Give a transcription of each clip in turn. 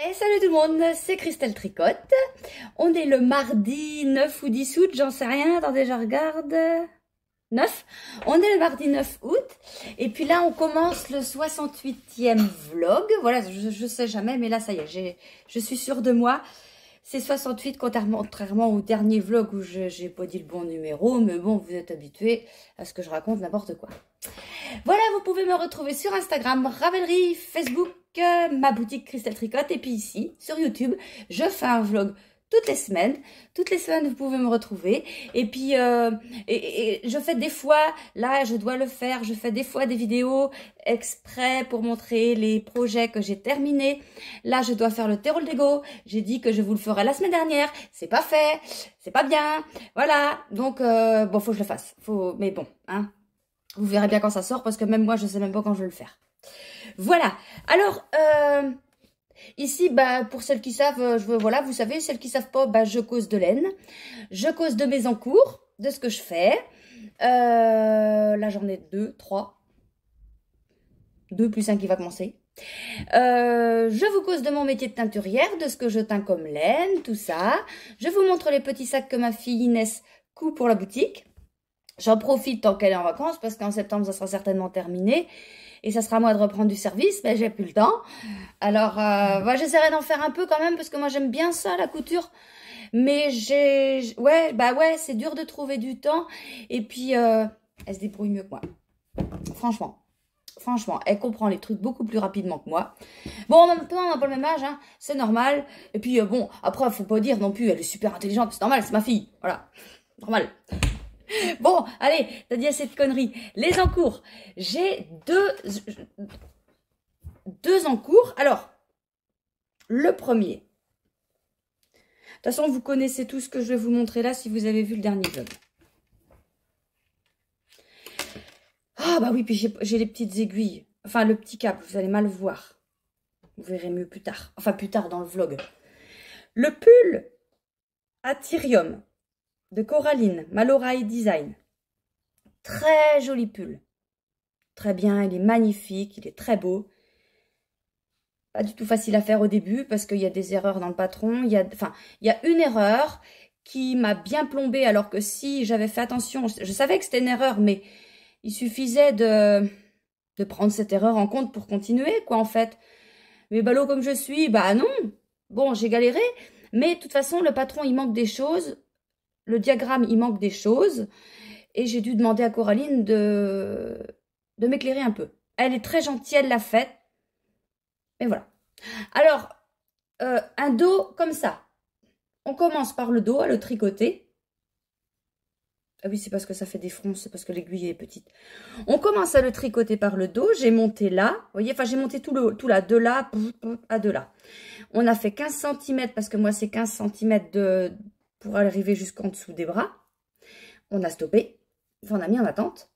Et salut tout le monde, c'est Christelle Tricotte. On est le mardi 9 ou 10 août, j'en sais rien, attendez, je regarde. 9. On est le mardi 9 août. Et puis là, on commence le 68e vlog. Voilà, je sais jamais, mais là, ça y est, je suis sûre de moi. C'est 68, contrairement au dernier vlog où j'ai pas dit le bon numéro. Mais bon, vous êtes habitués à ce que je raconte n'importe quoi. Voilà, vous pouvez me retrouver sur Instagram, Ravelry, Facebook, ma boutique Christelle Tricotte. Et puis ici, sur YouTube, je fais un vlog toutes les semaines. Toutes les semaines, vous pouvez me retrouver. Et puis, je fais des fois, là, je dois le faire, je fais des fois des vidéos exprès pour montrer les projets que j'ai terminés. Là, je dois faire le terreau d'ego. J'ai dit que je vous le ferai la semaine dernière. C'est pas fait, c'est pas bien. Voilà, donc, bon, faut que je le fasse. Mais bon, hein. Vous verrez bien quand ça sort, parce que même moi, je sais même pas quand je vais le faire. Voilà. Alors, ici, bah, pour celles qui savent, voilà, vous savez, celles qui savent pas, bah, je cause de laine. Je cause de mes encours, de ce que je fais. Là, j'en ai 2, 3. 2 plus 1 qui va commencer. Je vous cause de mon métier de teinturière, de ce que je teins comme laine, tout ça. Je vous montre les petits sacs que ma fille Inès coud pour la boutique. J'en profite tant qu'elle est en vacances, parce qu'en septembre, ça sera certainement terminé. Et ça sera à moi de reprendre du service, mais j'ai plus le temps. Alors, bah, j'essaierai d'en faire un peu quand même, parce que moi, j'aime bien ça, la couture. Mais ouais, c'est dur de trouver du temps. Et puis, elle se débrouille mieux que moi. Franchement, elle comprend les trucs beaucoup plus rapidement que moi. Bon, en même temps, on n'a pas le même âge, hein, c'est normal. Et puis, bon, après, faut pas dire non plus, elle est super intelligente, c'est normal, c'est ma fille. Voilà, normal. Bon, allez, t'as dit assez de conneries. Les encours. J'ai deux encours. Alors, le premier. De toute façon, vous connaissez tout ce que je vais vous montrer là si vous avez vu le dernier vlog. Ah bah oui, puis j'ai les petites aiguilles. Enfin, le petit cap, vous allez mal voir. Vous verrez mieux plus tard. Enfin, plus tard dans le vlog. Le pull à Tyrium de Coraline, Malorai Design. Très joli pull. Très bien, il est magnifique, il est très beau. Pas du tout facile à faire au début parce qu'il y a des erreurs dans le patron. Il y a une erreur qui m'a bien plombée alors que si j'avais fait attention, je savais que c'était une erreur, mais il suffisait de prendre cette erreur en compte pour continuer, quoi, en fait. Mais ballot comme je suis, bah non. Bon, j'ai galéré, mais de toute façon, le patron, il manque des choses. Le diagramme, il manque des choses. Et j'ai dû demander à Coraline de m'éclairer un peu. Elle est très gentille, elle l'a fait. Et voilà. Alors, un dos comme ça. On commence par le dos, à le tricoter. Ah oui, c'est parce que ça fait des fronces, c'est parce que l'aiguille est petite. On commence à le tricoter par le dos. J'ai monté là. Vous voyez, enfin, j'ai monté tout là, de là à de là. On a fait 15 cm, parce que moi, c'est 15 cm pour arriver jusqu'en dessous des bras. On a stoppé. Enfin, on a mis en attente.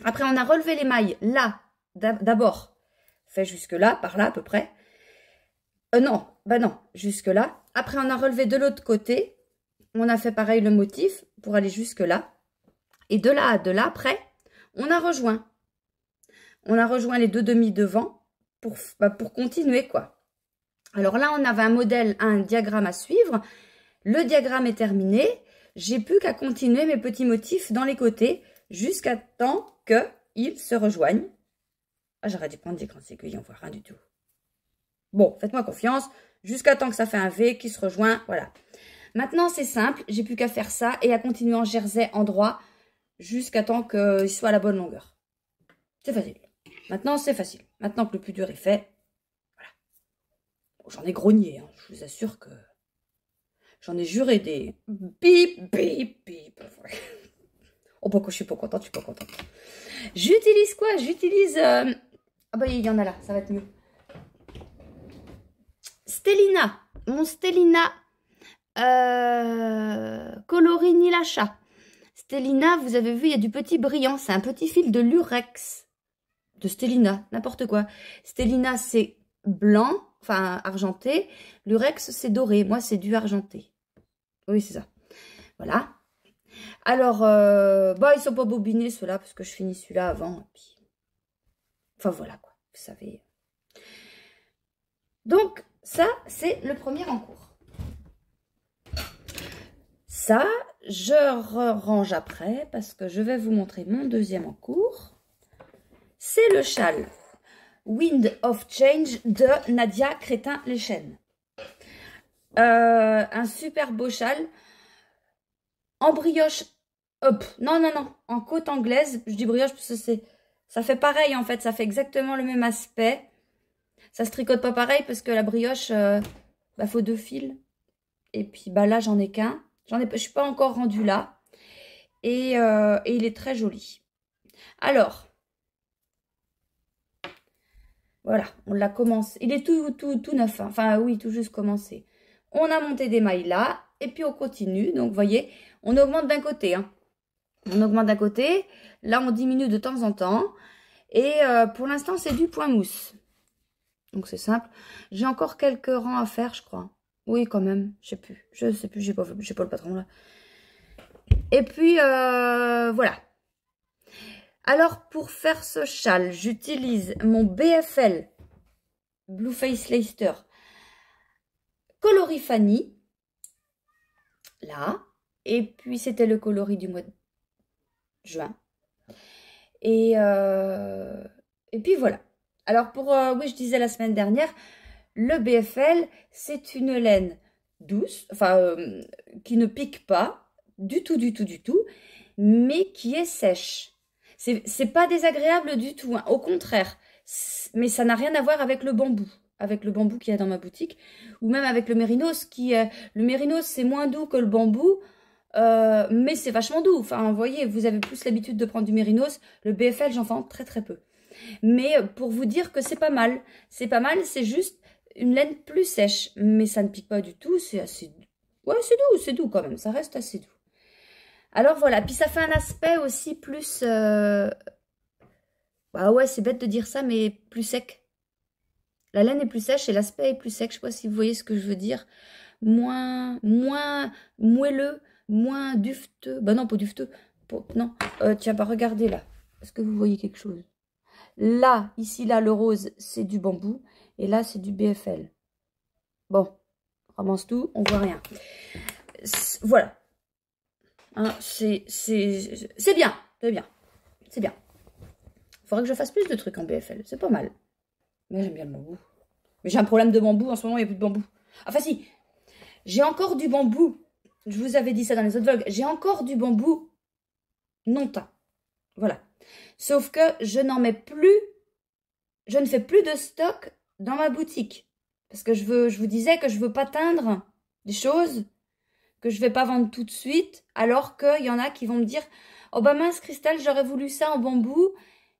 Après, on a relevé les mailles là, d'abord. Fait jusque là, par là à peu près. Non, bah non, jusque là. Après, on a relevé de l'autre côté. On a fait pareil le motif pour aller jusque là. Et de là à de là, après, on a rejoint. On a rejoint les deux demi devant pour continuer, quoi. Alors là, on avait un modèle, un diagramme à suivre. Le diagramme est terminé. J'ai plus qu'à continuer mes petits motifs dans les côtés jusqu'à temps qu'ils se rejoignent. Ah, j'aurais dû prendre des grandes aiguilles, on voit rien du tout. Bon, faites-moi confiance, jusqu'à temps que ça fait un V qui se rejoint, voilà. Maintenant, c'est simple, j'ai plus qu'à faire ça et à continuer en jersey endroit jusqu'à temps qu'il soit à la bonne longueur. C'est facile. Maintenant, c'est facile. Maintenant que le plus dur est fait, voilà. Bon, j'en ai grogné, hein. Je vous assure que j'en ai juré des bip, bip, bip. Oh, bah, je suis pas contente, je suis pas contente. J'utilise quoi? J'utilise... Ah bah, il y en a là, ça va être mieux. Stellina. Mon Stellina coloris Nilacha. Stellina, vous avez vu, il y a du petit brillant. C'est un petit fil de lurex. De Stellina, n'importe quoi. Stellina, c'est blanc, enfin argenté. Lurex, c'est doré. Moi, c'est du argenté. Oui, c'est ça. Voilà. Alors, bah, ils sont pas bobinés, ceux-là, parce que je finis celui-là avant. Et puis... Enfin, voilà, quoi. Vous savez. Donc, ça, c'est le premier en cours. Ça, je range après parce que je vais vous montrer mon deuxième en cours. C'est le châle Wind of Change de Nadia Crétin-Lechaine. Un super beau châle en brioche. Hop, non, en côte anglaise. Je dis brioche parce que ça fait pareil en fait. Ça fait exactement le même aspect. Ça se tricote pas pareil parce que la brioche, faut 2 fils. Et puis là, j'en ai qu'un. Je suis pas encore rendue là. Et il est très joli. Alors, voilà, on l'a commencé. Il est tout neuf. Hein. Enfin, oui, tout juste commencé. On a monté des mailles là. Et puis, on continue. Donc, vous voyez, on augmente d'un côté. Hein. On augmente d'un côté. Là, on diminue de temps en temps. Et pour l'instant, c'est du point mousse. Donc, c'est simple. J'ai encore quelques rangs à faire, je crois. Oui, quand même. Je sais plus. J'ai pas le patron là. Et puis, voilà. Alors, pour faire ce châle, j'utilise mon BFL Blueface Leicester coloris Fanny. Là. Et puis, c'était le coloris du mois de juin. Et puis, voilà. Alors, oui, je disais la semaine dernière, le BFL, c'est une laine douce, enfin, qui ne pique pas du tout, mais qui est sèche. C'est pas désagréable du tout, hein, au contraire. Mais ça n'a rien à voir avec le bambou qu'il y a dans ma boutique, ou même avec le mérinos, le mérinos, c'est moins doux que le bambou, mais c'est vachement doux. Enfin, vous voyez, vous avez plus l'habitude de prendre du mérinos. Le BFL, j'en vends très très peu. Mais pour vous dire que c'est pas mal. C'est pas mal, c'est juste une laine plus sèche. Mais ça ne pique pas du tout, c'est assez... Ouais, c'est doux quand même, ça reste assez doux. Alors voilà, puis ça fait un aspect aussi plus... Bah ouais, c'est bête de dire ça, mais plus sec. La laine est plus sèche et l'aspect est plus sec. Je sais pas si vous voyez ce que je veux dire. Moins moelleux, moins dufteux. Bah non, pas dufteux. Non, tiens, bah regardez là. Est-ce que vous voyez quelque chose? Là, ici, là, le rose, c'est du bambou. Et là, c'est du BFL. Bon, on ramasse tout, on voit rien. Voilà. Hein, c'est bien, c'est bien. C'est bien. Il faudrait que je fasse plus de trucs en BFL. C'est pas mal. Mais j'aime bien le bambou. Mais j'ai un problème de bambou. En ce moment, il n'y a plus de bambou. Enfin, si. J'ai encore du bambou. Je vous avais dit ça dans les autres vlogs. J'ai encore du bambou non teint. Voilà. Sauf que je n'en mets plus. Je ne fais plus de stock dans ma boutique. Parce que je vous disais que je ne veux pas teindre des choses que je ne vais pas vendre tout de suite. Alors qu'il y en a qui vont me dire « Oh bah mince, Christelle, j'aurais voulu ça en bambou. »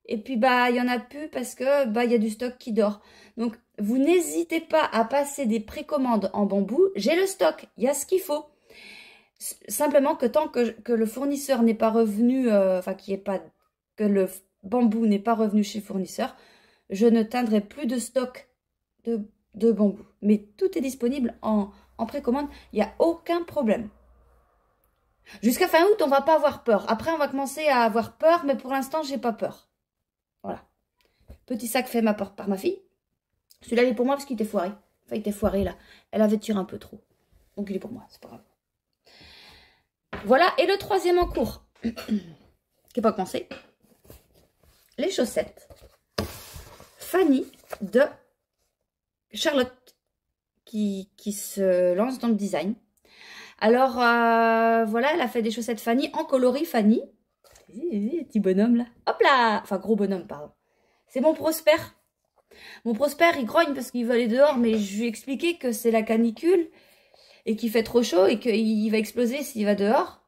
Et puis, il y en a plus parce que, il y a du stock qui dort. Donc, vous n'hésitez pas à passer des précommandes en bambou. J'ai le stock, il y a ce qu'il faut. Simplement que tant que le fournisseur n'est pas revenu, que le bambou n'est pas revenu chez le fournisseur, je ne teindrai plus de stock de bambou. Mais tout est disponible en précommande, il n'y a aucun problème. Jusqu'à fin août, on ne va pas avoir peur. Après, on va commencer à avoir peur, mais pour l'instant, j'ai pas peur. Voilà. Petit sac fait par ma fille. Celui-là, il est pour moi parce qu'il était foiré. Enfin, il était foiré, là. Elle avait tiré un peu trop. Donc, il est pour moi, c'est pas grave. Voilà. Et le troisième en cours, qui n'est pas commencé. Les chaussettes Fanny de Charlotte qui se lance dans le design. Alors, voilà, elle a fait des chaussettes Fanny en coloris Fanny. Petit bonhomme là. Hop là. Enfin, gros bonhomme, pardon. C'est mon Prosper. Mon Prosper, il grogne parce qu'il veut aller dehors, mais je lui ai expliqué que c'est la canicule et qu'il fait trop chaud et qu'il va exploser s'il va dehors.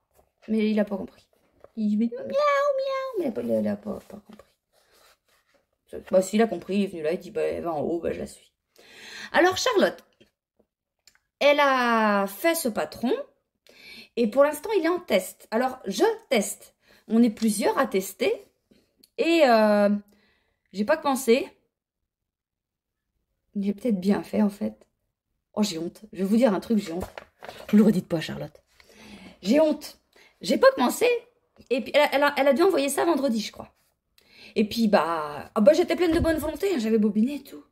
Mais il n'a pas compris. Il met miaou, miaou, mais il n'a pas compris. Bah, s'il a compris, il est venu là, il dit, bah, elle va en haut, bah, je la suis. Alors, Charlotte, elle a fait ce patron et pour l'instant, il est en test. Alors, je teste. On est plusieurs à tester et j'ai pas pensé. J'ai peut-être bien fait en fait. Oh, j'ai honte. Je vais vous dire un truc, j'ai honte. Vous le redites pas, Charlotte. J'ai honte. J'ai pas commencé. Et puis, elle a dû envoyer ça vendredi, je crois. Et puis, j'étais pleine de bonne volonté. J'avais bobiné tout.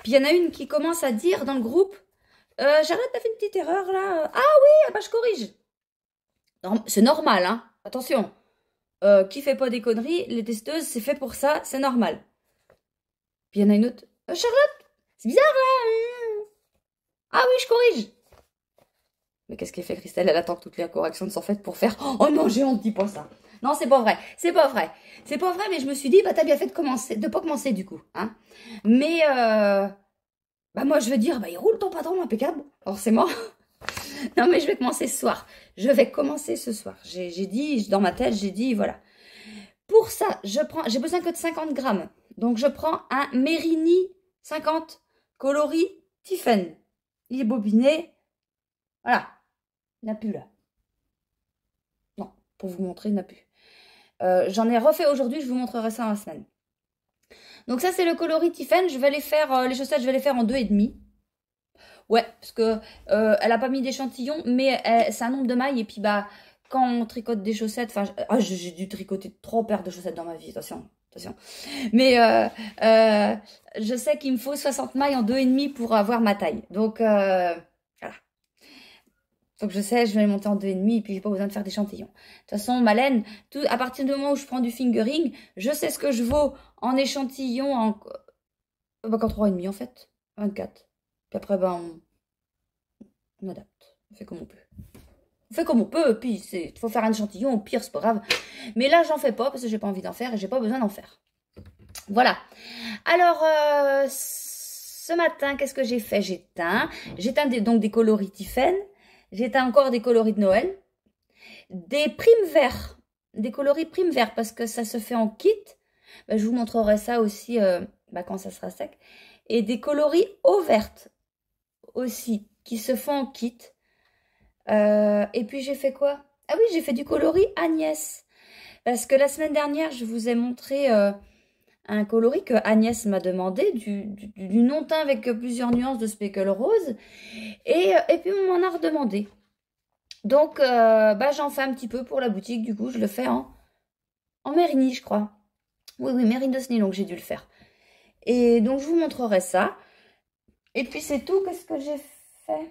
Puis il y en a une qui commence à dire dans le groupe, Charlotte, t'as fait une petite erreur là. Ah oui, ah bah je corrige. C'est normal, hein. Attention. Qui fait pas des conneries, les testeuses, c'est fait pour ça, c'est normal. Puis il y en a une autre. Charlotte, c'est bizarre là. Ah oui, je corrige. Mais qu'est-ce qu'elle fait, Christelle? Elle attend que toutes les corrections soient faites pour faire. Oh non, j'ai honte, dis pas ça. Non, c'est pas vrai. C'est pas vrai. C'est pas vrai, mais je me suis dit, bah t'as bien fait de pas commencer du coup. Hein. Mais bah moi je veux dire, bah il roule ton patron impeccable, forcément. Non, mais je vais commencer ce soir. Je vais commencer ce soir. J'ai dit, dans ma tête, j'ai dit, voilà. Pour ça, j'ai besoin que de 50 grammes. Donc, je prends un Merini 50 coloris Tiffen. Il est bobiné. Voilà. Il n'a plus là. Non, pour vous montrer, il n'a plus. J'en ai refait aujourd'hui, je vous montrerai ça dans la semaine. Donc, ça, c'est le coloris Tiffen. Je vais les faire, les chaussettes, je vais les faire en 2,5. Ouais, parce que elle a pas mis d'échantillon, mais c'est un nombre de mailles. Et puis, bah, quand on tricote des chaussettes, enfin, j'ai dû tricoter 3 paires de chaussettes dans ma vie, attention. Mais je sais qu'il me faut 60 mailles en 2,5 pour avoir ma taille. Donc, voilà. Donc, je sais, je vais les monter en 2,5 et puis j'ai pas besoin de faire d'échantillon. De toute façon, ma laine, à partir du moment où je prends du fingering, je sais ce que je vaux en échantillon, bah, qu'en 3,5 en fait. 24. Puis après, ben, on adapte. On fait comme on peut. On fait comme on peut, puis il faut faire un échantillon, au pire, c'est pas grave. Mais là, j'en fais pas parce que j'ai pas envie d'en faire et j'ai pas besoin d'en faire. Voilà. Alors, ce matin, qu'est-ce que j'ai fait? J'ai teint donc des coloris Tiffen. J'ai teint encore des coloris de Noël. Des primes verts. Des coloris primes verts parce que ça se fait en kit. Ben, je vous montrerai ça aussi quand ça sera sec. Et des coloris eau verte aussi qui se font en kit. Et puis j'ai fait quoi? Ah oui, j'ai fait du coloris Agnès. Parce que la semaine dernière, je vous ai montré un coloris que Agnès m'a demandé, du non-teint avec plusieurs nuances de speckle rose. Et puis on m'en a redemandé. Donc, j'en fais un petit peu pour la boutique. Du coup, je le fais en Mérini, je crois. Oui, Mérine de Sny, donc j'ai dû le faire. Et donc, je vous montrerai ça. Et puis, c'est tout. Qu'est-ce que j'ai fait?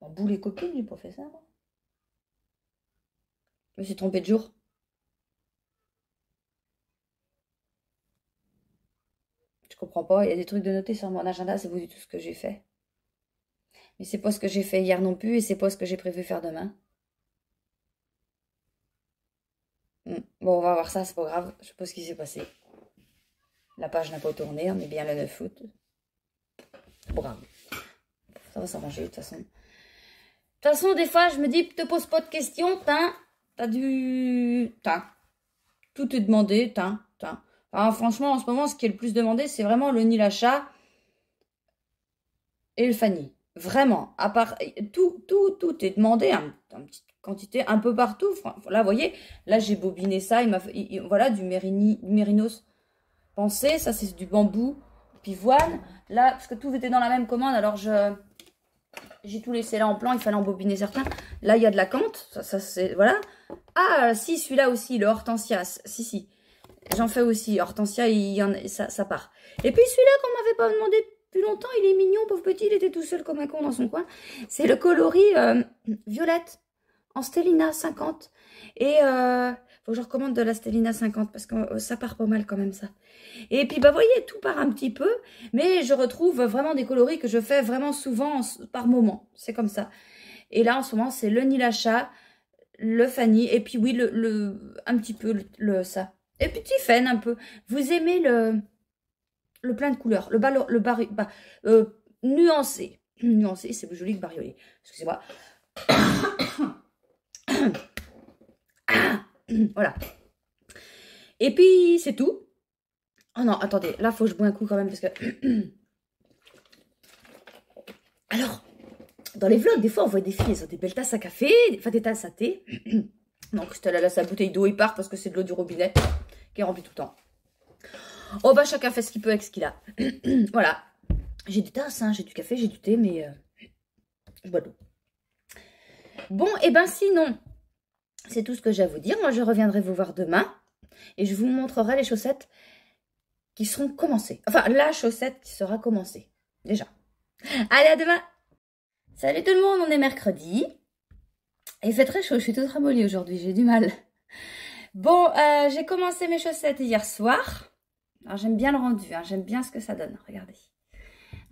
Bout les copines, j'ai pas fait ça. Moi. Je me suis trompée de jour. Je comprends pas. Il y a des trucs de noter sur mon agenda, c'est vous du tout ce que j'ai fait. Mais c'est pas ce que j'ai fait hier non plus et c'est pas ce que j'ai prévu faire demain. Bon, on va voir ça, c'est pas grave. Je sais pas ce qui s'est passé. La page n'a pas tourné, on est bien le 9 août. C'est pas grave. Ça va s'arranger de toute façon. De toute façon, des fois, je me dis, te pose pas de questions, t'as du... Tout est demandé, Enfin, franchement, en ce moment, ce qui est le plus demandé, c'est vraiment le nid achat et le Fanny. Vraiment, à part... Tout est demandé, une petite quantité, un peu partout. Là, vous voyez, là, j'ai bobiné ça. Voilà, du mérinos pensé. Ça, c'est du bambou pivoine. Là, parce que tout était dans la même commande, alors j'ai tout laissé là en plan, il fallait embobiner certains. Là, il y a de la cante, ça c'est... Voilà. Ah, si, celui-là aussi, le hortensia. Si. J'en fais aussi. Hortensia, ça part. Et puis celui-là qu'on m'avait pas demandé depuis longtemps, il est mignon, pauvre petit, il était tout seul comme un con dans son coin. C'est le coloris violette en Stellina 50. Et faut que je recommande de la Stellina 50 parce que ça part pas mal quand même ça. Et puis, vous voyez, tout part un petit peu. Mais je retrouve vraiment des coloris que je fais vraiment souvent par moment. C'est comme ça. Et là, en ce moment, c'est le Nilacha, le Fanny. Et puis, oui, un petit peu ça. Et puis, Tiffen, un peu. Vous aimez le plein de couleurs. Nuancé. Nuancé, c'est plus joli que bariolé. Excusez-moi. Voilà. Et puis, c'est tout. Oh non, attendez, là, faut que je bois un coup quand même, parce que... Alors, dans les vlogs, des fois, on voit des filles, elles ont des belles tasses à café, enfin, des tasses à thé. Non, Christelle, elle a sa bouteille d'eau, il part parce que c'est de l'eau du robinet, qui est remplie tout le temps. Oh, bah, chacun fait ce qu'il peut avec ce qu'il a. Voilà. J'ai des tasses, hein, j'ai du café, j'ai du thé, mais... je bois de l'eau. Bon, et ben sinon, c'est tout ce que j'ai à vous dire. Moi, je reviendrai vous voir demain, et je vous montrerai les chaussettes qui seront commencées. Enfin, la chaussette qui sera commencée. Déjà. Allez, à demain. Salut tout le monde, on est mercredi. Et il fait très chaud, je suis toute ramollie aujourd'hui, j'ai du mal. Bon, j'ai commencé mes chaussettes hier soir. Alors, j'aime bien le rendu, hein, j'aime bien ce que ça donne, regardez.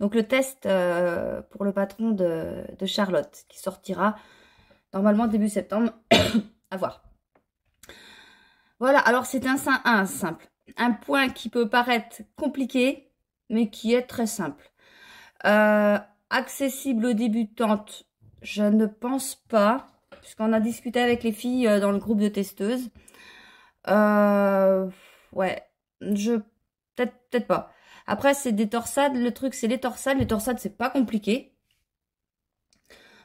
Donc, le test pour le patron de Charlotte, qui sortira normalement début septembre. À voir. Voilà, alors c'est un simple. Un point qui peut paraître compliqué, mais qui est très simple. Accessible aux débutantes, je ne pense pas, puisqu'on a discuté avec les filles dans le groupe de testeuses. Ouais, peut-être pas. Après, c'est des torsades. Le truc, c'est les torsades. Les torsades, c'est pas compliqué.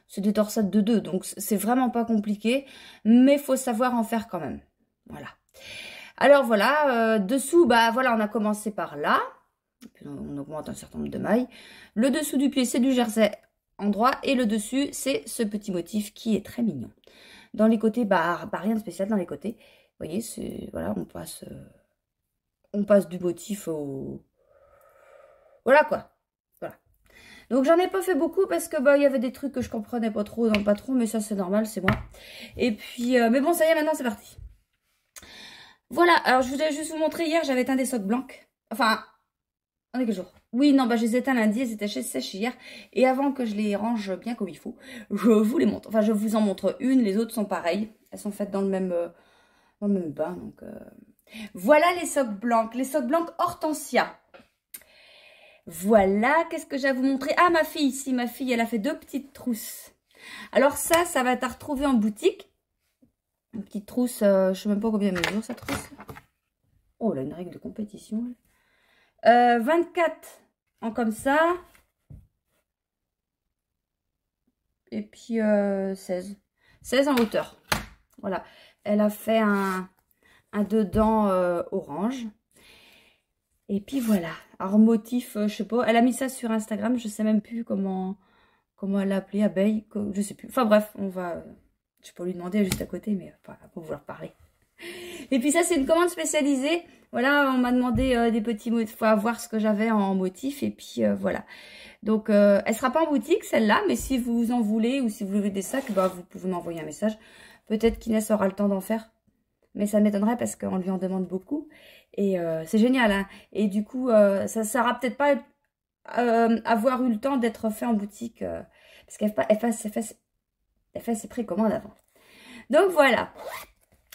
C'est des torsades de 2, donc c'est vraiment pas compliqué. Mais il faut savoir en faire quand même. Voilà. Alors voilà, dessous, bah voilà, on a commencé par là. Puis on augmente un certain nombre de mailles. Le dessous du pied, c'est du jersey en droit. Et le dessus, c'est ce petit motif qui est très mignon. Dans les côtés, bah rien de spécial dans les côtés. Vous voyez, c'est voilà, on passe du motif au... Voilà quoi. Voilà. Donc j'en ai pas fait beaucoup parce que bah il y avait des trucs que je comprenais pas trop dans le patron, mais ça c'est normal, c'est moi. Et puis, mais bon, ça y est, maintenant c'est parti. Voilà, alors je voulais juste vous montrer, hier j'avais éteint des socks blancs. Enfin, on est quel jour? Oui, non, bah je les ai éteints lundi, elles étaient sèches hier. Et avant que je les range bien comme il faut, je vous les montre. Enfin, je vous en montre une, les autres sont pareilles. Elles sont faites dans le même bain, donc... Voilà les socs blancs Hortensia. Voilà, qu'est-ce que j'ai à vous montrer? Ah, ma fille, ici, ma fille, elle a fait 2 petites trousses. Alors ça va être à retrouver en boutique. Une petite trousse, je sais même pas combien elle mesure, cette trousse. Oh, elle a une règle de compétition. 24 en comme ça. Et puis 16. 16 en hauteur. Voilà. Elle a fait un dedans orange. Et puis voilà. Alors motif, je sais pas. Elle a mis ça sur Instagram. Je sais même plus comment elle l'a appelé, abeille. Je sais plus. Enfin bref, on va... je peux lui demander juste à côté, mais pas pour vouloir parler. Et puis ça, c'est une commande spécialisée. Voilà, on m'a demandé des petits motifs. Il faut voir ce que j'avais en motif. Et puis voilà. Donc, elle sera pas en boutique, celle-là. Mais si vous en voulez ou si vous voulez des sacs, bah, vous pouvez m'envoyer un message. Peut-être qu'Inès aura le temps d'en faire. Mais ça m'étonnerait parce qu'on lui en demande beaucoup. Et c'est génial. Hein. Et du coup, ça ne sera peut-être pas avoir eu le temps d'être fait en boutique. Parce qu'elle fait ses précommandes avant. Donc voilà.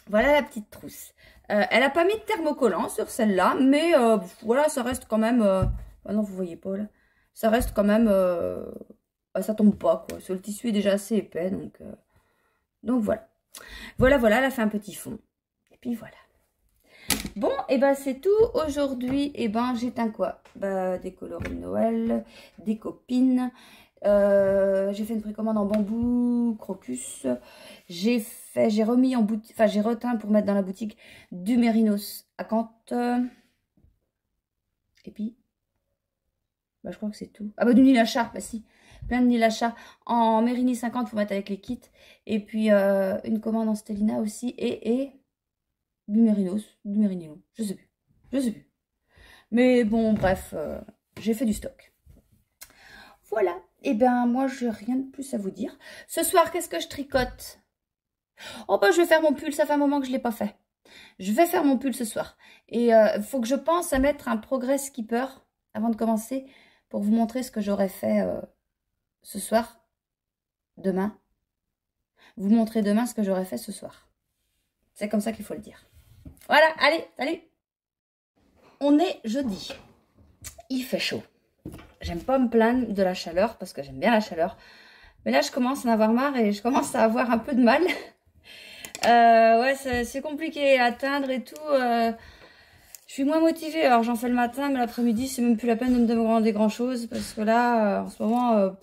Voilà la petite trousse. Elle n'a pas mis de thermocollant sur celle-là. Mais voilà, ça reste quand même... Ah non, vous voyez pas là. Ça reste quand même... ça tombe pas quoi. Le tissu est déjà assez épais. Donc voilà. Voilà, elle a fait un petit fond. Et puis voilà. Bon, et ben c'est tout. Aujourd'hui, et ben j'éteins quoi? Bah, des coloris de Noël, des copines. J'ai fait une précommande en bambou, crocus. J'ai remis en boutique, enfin j'ai reteint pour mettre dans la boutique du mérinos à Cantes. Et puis, bah, je crois que c'est tout. Ah bah du Nilacha, bah si. Plein de Nilacha en Mérini 50 pour mettre avec les kits. Et puis une commande en Stellina aussi. Et du Mérinos, du Mérinilon. Je sais plus. Mais bon, bref, j'ai fait du stock. Voilà. Et ben moi, je n'ai rien de plus à vous dire. Ce soir, qu'est-ce que je tricote? Oh bah je vais faire mon pull, ça fait un moment que je ne l'ai pas fait. Je vais faire mon pull ce soir. Et il faut que je pense à mettre un progrès skipper avant de commencer pour vous montrer ce que j'aurais fait ce soir, demain. Vous montrer demain ce que j'aurais fait ce soir. C'est comme ça qu'il faut le dire. Voilà, allez, salut! On est jeudi. Il fait chaud. J'aime pas me plaindre de la chaleur parce que j'aime bien la chaleur. Mais là, je commence à en avoir marre et je commence à avoir un peu de mal. Ouais, c'est compliqué à atteindre et tout. Je suis moins motivée. Alors, j'en fais le matin, mais l'après-midi, c'est même plus la peine de me demander grand-chose. Parce que là, en ce moment,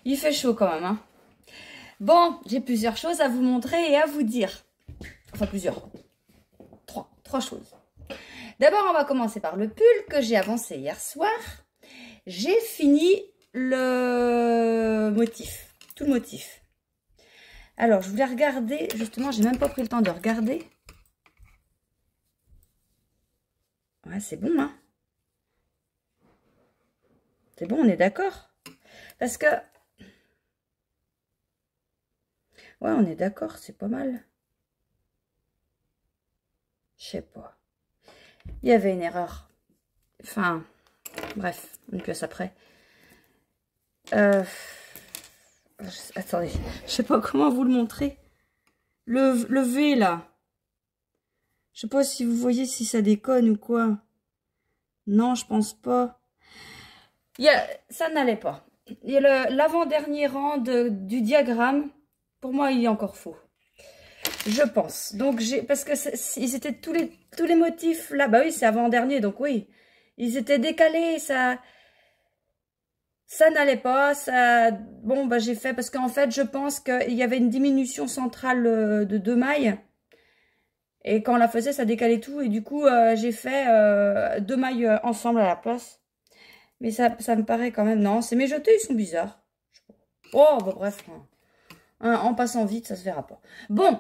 il fait chaud quand même. Hein. Bon, j'ai plusieurs choses à vous montrer et à vous dire. Enfin, plusieurs. Trois choses. D'abord, on va commencer par le pull que j'ai avancé hier soir. J'ai fini le motif, tout le motif. Alors, je voulais regarder, justement, j'ai même pas pris le temps de regarder. Ouais, c'est bon, hein. C'est bon, on est d'accord. Parce que... Ouais, on est d'accord, c'est pas mal. Je sais pas. Il y avait une erreur. Enfin, bref, une pièce après. Attendez, je sais pas comment vous le montrer. Le V, là. Je sais pas si vous voyez si ça déconne ou quoi. Non, je pense pas. Ça n'allait pas. L'avant-dernier rang du diagramme, pour moi, il est encore faux. Je pense. Donc, parce que ils étaient tous les motifs là. Bah oui, c'est avant-dernier, donc oui. Ils étaient décalés, ça n'allait pas. Bon, bah j'ai fait, parce qu'en fait, je pense qu'il y avait une diminution centrale de 2 mailles. Et quand on la faisait, ça décalait tout. Et du coup, j'ai fait 2 mailles ensemble à la place. Mais ça me paraît quand même... Non, c'est mes jetés, ils sont bizarres. Oh, bah bref. En passant vite, ça se verra pas. Bon,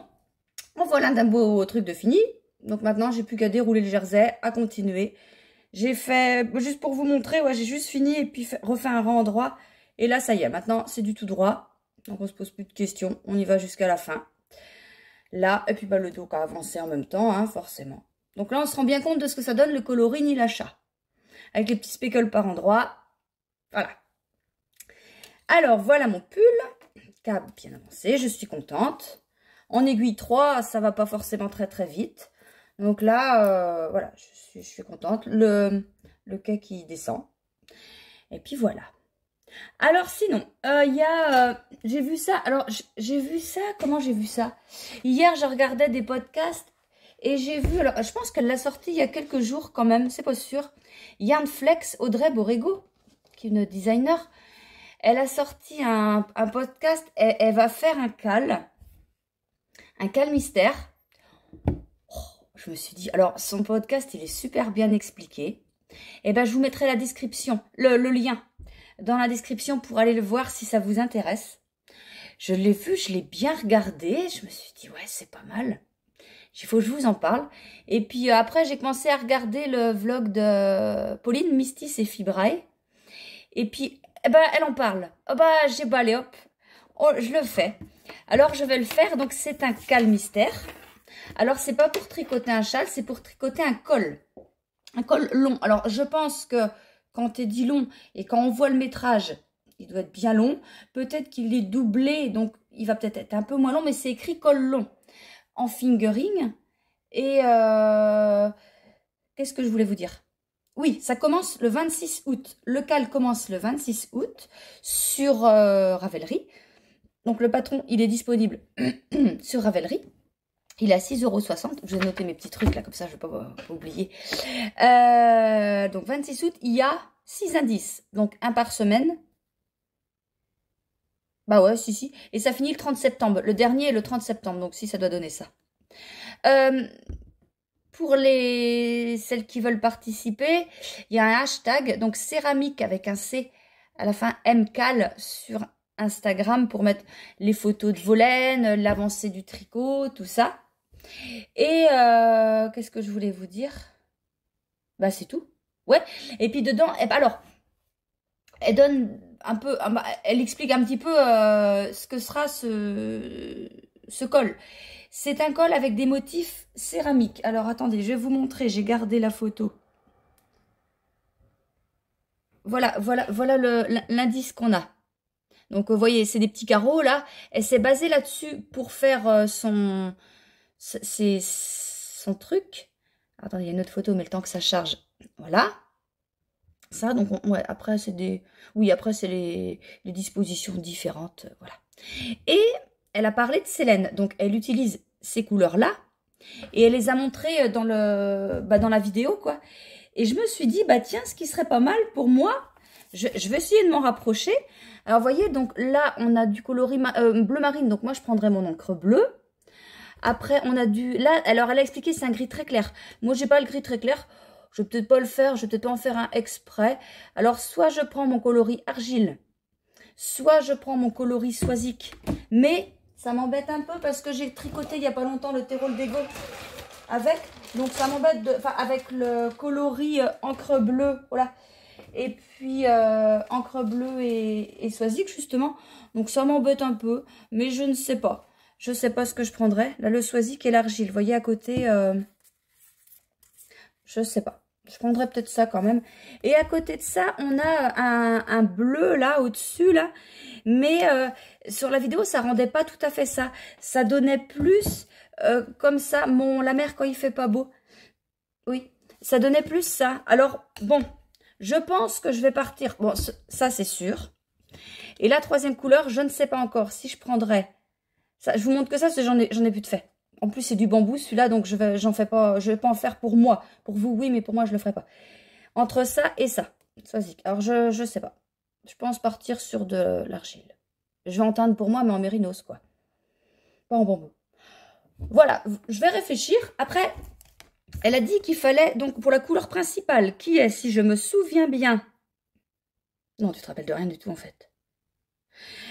voilà d'un beau truc de fini. Donc maintenant, j'ai plus qu'à dérouler le jersey, à continuer. J'ai fait, juste pour vous montrer, ouais, j'ai juste fini et puis refait un rang droit. Et là, ça y est, maintenant, c'est du tout droit. Donc, on se pose plus de questions. On y va jusqu'à la fin. Là, et puis bah, le dos qui a avancé en même temps, hein, forcément. Donc là, on se rend bien compte de ce que ça donne le coloris ni l'achat. Avec les petits speckles par endroit. Voilà. Alors, voilà mon pull qui a bien avancé. Je suis contente. En aiguille 3, ça va pas forcément très très vite. Donc là, voilà, je suis contente. Le quai qui descend. Et puis voilà. Alors sinon, j'ai vu ça. Alors, j'ai vu ça. Comment j'ai vu ça? Hier, je regardais des podcasts et j'ai vu... Alors, je pense qu'elle l'a sorti il y a quelques jours quand même. C'est pas sûr. Yarn Flex, Audrey Borrego, qui est une designer. Elle a sorti un podcast. Elle va faire un cal mystère. Je me suis dit, alors son podcast, il est super bien expliqué. Et ben, je vous mettrai la description, le lien dans la description pour aller le voir si ça vous intéresse. Je l'ai vu, je l'ai bien regardé. Je me suis dit, ouais, c'est pas mal. Il faut que je vous en parle. Et puis après, j'ai commencé à regarder le vlog de Pauline, Mistis et Fibraille. Et puis, eh ben, elle en parle. Oh bah, j'ai bah, allez hop, je le fais. Alors, je vais le faire. Donc, c'est un cal mystère. Alors, c'est pas pour tricoter un châle, c'est pour tricoter un col. Un col long. Alors, je pense que quand tu dit long et quand on voit le métrage, il doit être bien long. Peut-être qu'il est doublé, donc il va peut-être être un peu moins long, mais c'est écrit col long en fingering. Et qu'est-ce que je voulais vous dire? Oui, ça commence le 26 août. Le cal commence le 26 août sur Ravelry. Donc, le patron, il est disponible sur Ravelry. Il est à 6,60 €. Je vais noter mes petits trucs là, comme ça je ne vais pas oublier. Donc 26 août, il y a 6 indices. Donc un par semaine. Bah ouais, si. Et ça finit le 30 septembre. Le dernier est le 30 septembre. Donc si, ça doit donner ça. Pour celles qui veulent participer, il y a un hashtag. Donc céramique avec un C à la fin, MCAL sur Instagram pour mettre les photos de vos laines, l'avancée du tricot, tout ça. Et qu'est-ce que je voulais vous dire? Bah c'est tout. Ouais. Et puis dedans, alors, elle donne un peu, elle explique un petit peu ce que sera ce col. C'est un col avec des motifs céramiques. Alors attendez, je vais vous montrer. J'ai gardé la photo. Voilà l'indice qu'on a. Donc vous voyez, c'est des petits carreaux là. Elle s'est basée là-dessus pour faire son truc. Attendez, il y a une autre photo, mais le temps que ça charge. Voilà. Ça, donc, ouais, après, c'est des... Oui, après, c'est les dispositions différentes, voilà. Et elle a parlé de ses laines. Donc, elle utilise ces couleurs-là. Et elle les a montrées dans la vidéo, quoi. Et je me suis dit, bah tiens, ce qui serait pas mal pour moi, je vais essayer de m'en rapprocher. Alors, vous voyez, donc là, on a du coloris bleu marine. Donc, moi, je prendrais mon encre bleue. Après, on a du... Là, alors, elle a expliqué, c'est un gris très clair. Moi, j'ai pas le gris très clair. Je vais peut-être pas le faire. Je vais peut-être pas en faire un exprès. Alors, soit je prends mon coloris argile. Soit je prends mon coloris soisique. Mais ça m'embête un peu parce que j'ai tricoté il y a pas longtemps le Tyrol d'Ego avec. Donc ça m'embête de... Enfin, avec le coloris encre bleue, voilà. Et puis encre bleue et Swazik, justement. Donc ça m'embête un peu, mais je ne sais pas. Je ne sais pas ce que je prendrais. Là, le Swazik et l'argile, vous voyez à côté, je ne sais pas. Je prendrais peut-être ça quand même. Et à côté de ça, on a un bleu là, au-dessus là. Mais sur la vidéo, ça rendait pas tout à fait ça. Ça donnait plus comme ça, la mer quand il fait pas beau. Oui, ça donnait plus ça. Alors, bon, je pense que je vais partir. Bon, ça c'est sûr. Et la troisième couleur, je ne sais pas encore si je prendrais. Ça, je vous montre que ça, parce que j'en ai plus de fait. En plus, c'est du bambou, celui-là, donc je vais pas en faire pour moi. Pour vous, oui, mais pour moi, je le ferai pas. Entre ça et ça, Swazik. Alors, je sais pas. Je pense partir sur de l'argile. Je vais en teindre pour moi, mais en mérinos, quoi. Pas en bambou. Voilà, je vais réfléchir. Après, elle a dit qu'il fallait, donc, pour la couleur principale, qui est, si je me souviens bien... Non, tu te rappelles de rien du tout, en fait.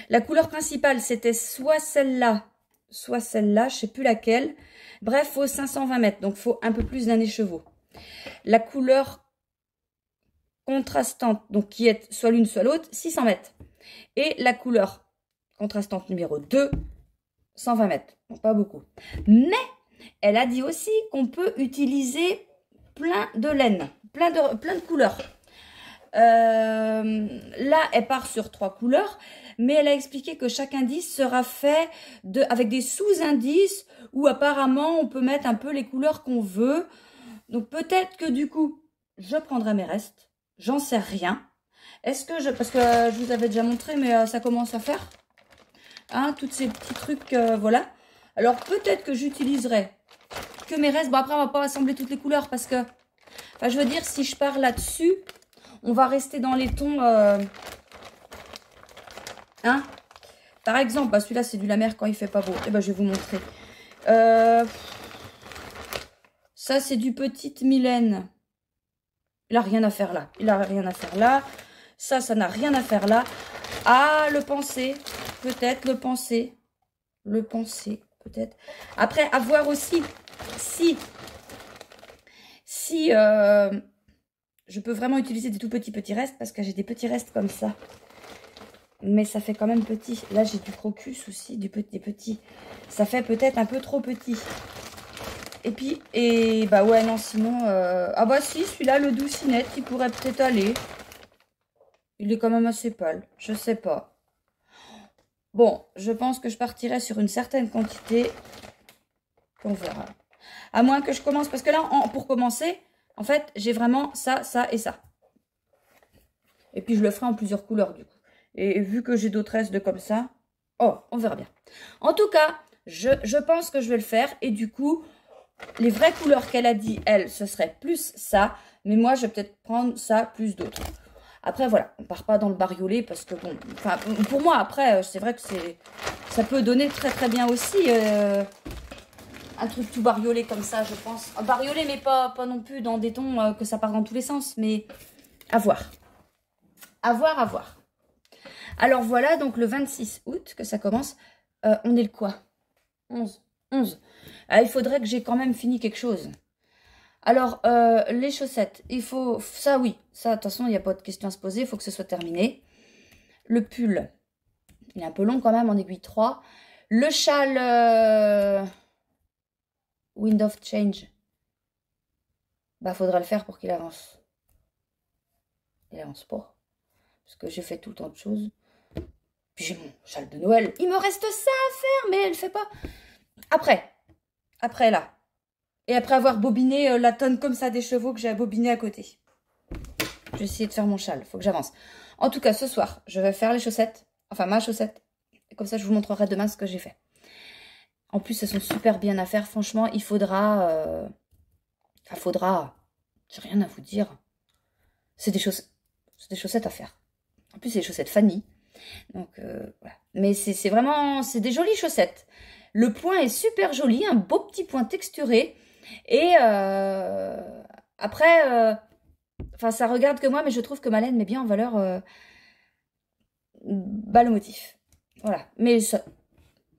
La couleur principale, c'était soit celle-là, je sais plus laquelle. Bref, faut 520 mètres, donc faut un peu plus d'un écheveau. La couleur contrastante, donc qui est soit l'une soit l'autre, 600 mètres. Et la couleur contrastante numéro 2, 120 mètres. Donc pas beaucoup. Mais elle a dit aussi qu'on peut utiliser plein de laine, plein de couleurs. Là, elle part sur 3 couleurs, mais elle a expliqué que chaque indice sera fait avec des sous-indices où apparemment on peut mettre un peu les couleurs qu'on veut. Donc peut-être que du coup, je prendrai mes restes. J'en sais rien. Est-ce que parce que je vous avais déjà montré, mais ça commence à faire. Hein, tous ces petits trucs, voilà. Alors peut-être que j'utiliserai que mes restes. Bon, après, on va pas assembler toutes les couleurs parce que, enfin, je veux dire, si je pars là-dessus, on va rester dans les tons... Hein? Par exemple, bah, celui-là, c'est du la mer quand il fait pas beau. Eh ben, je vais vous montrer. Ça, c'est du Petite Mylène. Il n'a rien à faire là. Il n'a rien à faire là. Ça n'a rien à faire là. Ah, le penser. Peut-être le penser. Le penser, peut-être. Après, à voir aussi si je peux vraiment utiliser des tout petits restes parce que j'ai des petits restes comme ça. Mais ça fait quand même petit. Là, j'ai du crocus aussi, des petits. Ça fait peut-être un peu trop petit. Et puis, bah ouais, non, sinon... Ah bah si, celui-là, le doucinette, il pourrait peut-être aller. Il est quand même assez pâle. Je sais pas. Bon, je pense que je partirai sur une certaine quantité. On verra. À moins que je commence... Parce que là, pour commencer, en fait, j'ai vraiment ça, ça et ça. Et puis, je le ferai en plusieurs couleurs, du coup. Et vu que j'ai d'autres restes de comme ça, oh, on verra bien. En tout cas, je pense que je vais le faire. Et du coup, les vraies couleurs qu'elle a dit, elle, ce serait plus ça. Mais moi, je vais peut-être prendre ça plus d'autres. Après, voilà, on part pas dans le bariolé parce que, bon, enfin, pour moi, après, c'est vrai que ça peut donner très très bien aussi un truc tout bariolé comme ça, je pense. Bariolé, mais pas non plus dans des tons que ça part dans tous les sens, mais à voir. À voir, à voir. Alors voilà, donc le 26 août que ça commence. On est le quoi? 11. Ah, il faudrait que j'ai quand même fini quelque chose. Alors, les chaussettes, il faut... Ça, oui. Ça, de toute façon, il n'y a pas de question à se poser. Il faut que ce soit terminé. Le pull, il est un peu long quand même, en aiguille 3. Le châle Wind of Change, bah, faudra le faire pour qu'il avance. Il avance pas. Parce que j'ai fait tout le temps de choses. Puis j'ai mon châle de Noël. Il me reste ça à faire, mais elle ne fait pas. Après là. Et après avoir bobiné la tonne comme ça des chevaux que j'ai à bobiner à côté. Je vais essayer de faire mon châle. Faut que j'avance. En tout cas, ce soir, je vais faire les chaussettes. Enfin, ma chaussette. Et comme ça, je vous montrerai demain ce que j'ai fait. En plus, elles sont super bien à faire. Franchement, il faudra... Enfin, faudra... J'ai rien à vous dire. C'est des chaussettes à faire. En plus, c'est des chaussettes Fanny. Donc, voilà. Mais c'est vraiment... C'est des jolies chaussettes. Le point est super joli. Un beau petit point texturé. Et après... Enfin, ça regarde que moi, mais je trouve que ma laine met bien en valeur bah, le motif. Voilà. Mais ça...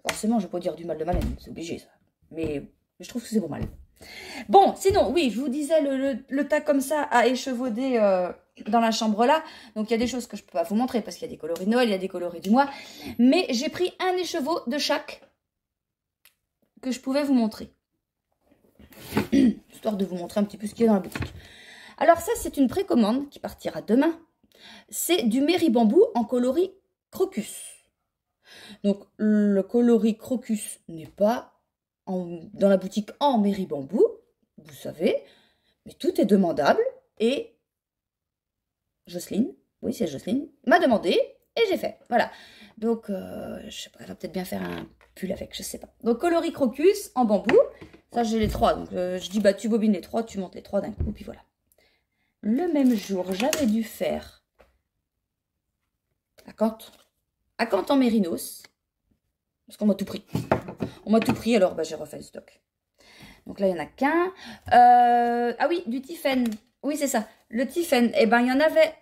Forcément, je peux pas dire du mal de ma laine. C'est obligé, ça. Mais je trouve que c'est bon mal. Bon, sinon, oui, je vous disais le tas comme ça à échevauder dans la chambre là. Donc, il y a des choses que je peux pas vous montrer parce qu'il y a des coloris de Noël, il y a des coloris du mois. Mais j'ai pris un écheveau de chaque que je pouvais vous montrer. Histoire de vous montrer un petit peu ce qu'il y a dans la boutique. Alors ça, c'est une précommande qui partira demain. C'est du Mairie Bambou en coloris crocus. Donc, le coloris crocus n'est pas dans la boutique en Mairie Bambou, vous savez, mais tout est demandable. Et Jocelyne, oui c'est Jocelyne, m'a demandé et j'ai fait. Voilà. Donc, je sais pas, elle va peut-être bien faire un pull avec, je sais pas. Donc, coloris crocus en bambou. Ça, j'ai les trois. Donc, je dis, bah, tu bobines les trois, tu montes les trois d'un coup, puis voilà. Le même jour, j'avais dû faire à Kant en mérinos. Parce qu'on m'a tout pris. On m'a tout pris, alors bah, j'ai refait le stock. Donc là, il n'y en a qu'un. Ah oui, du Tiffen. Oui, c'est ça. Le Tiffen, eh ben, il y en avait...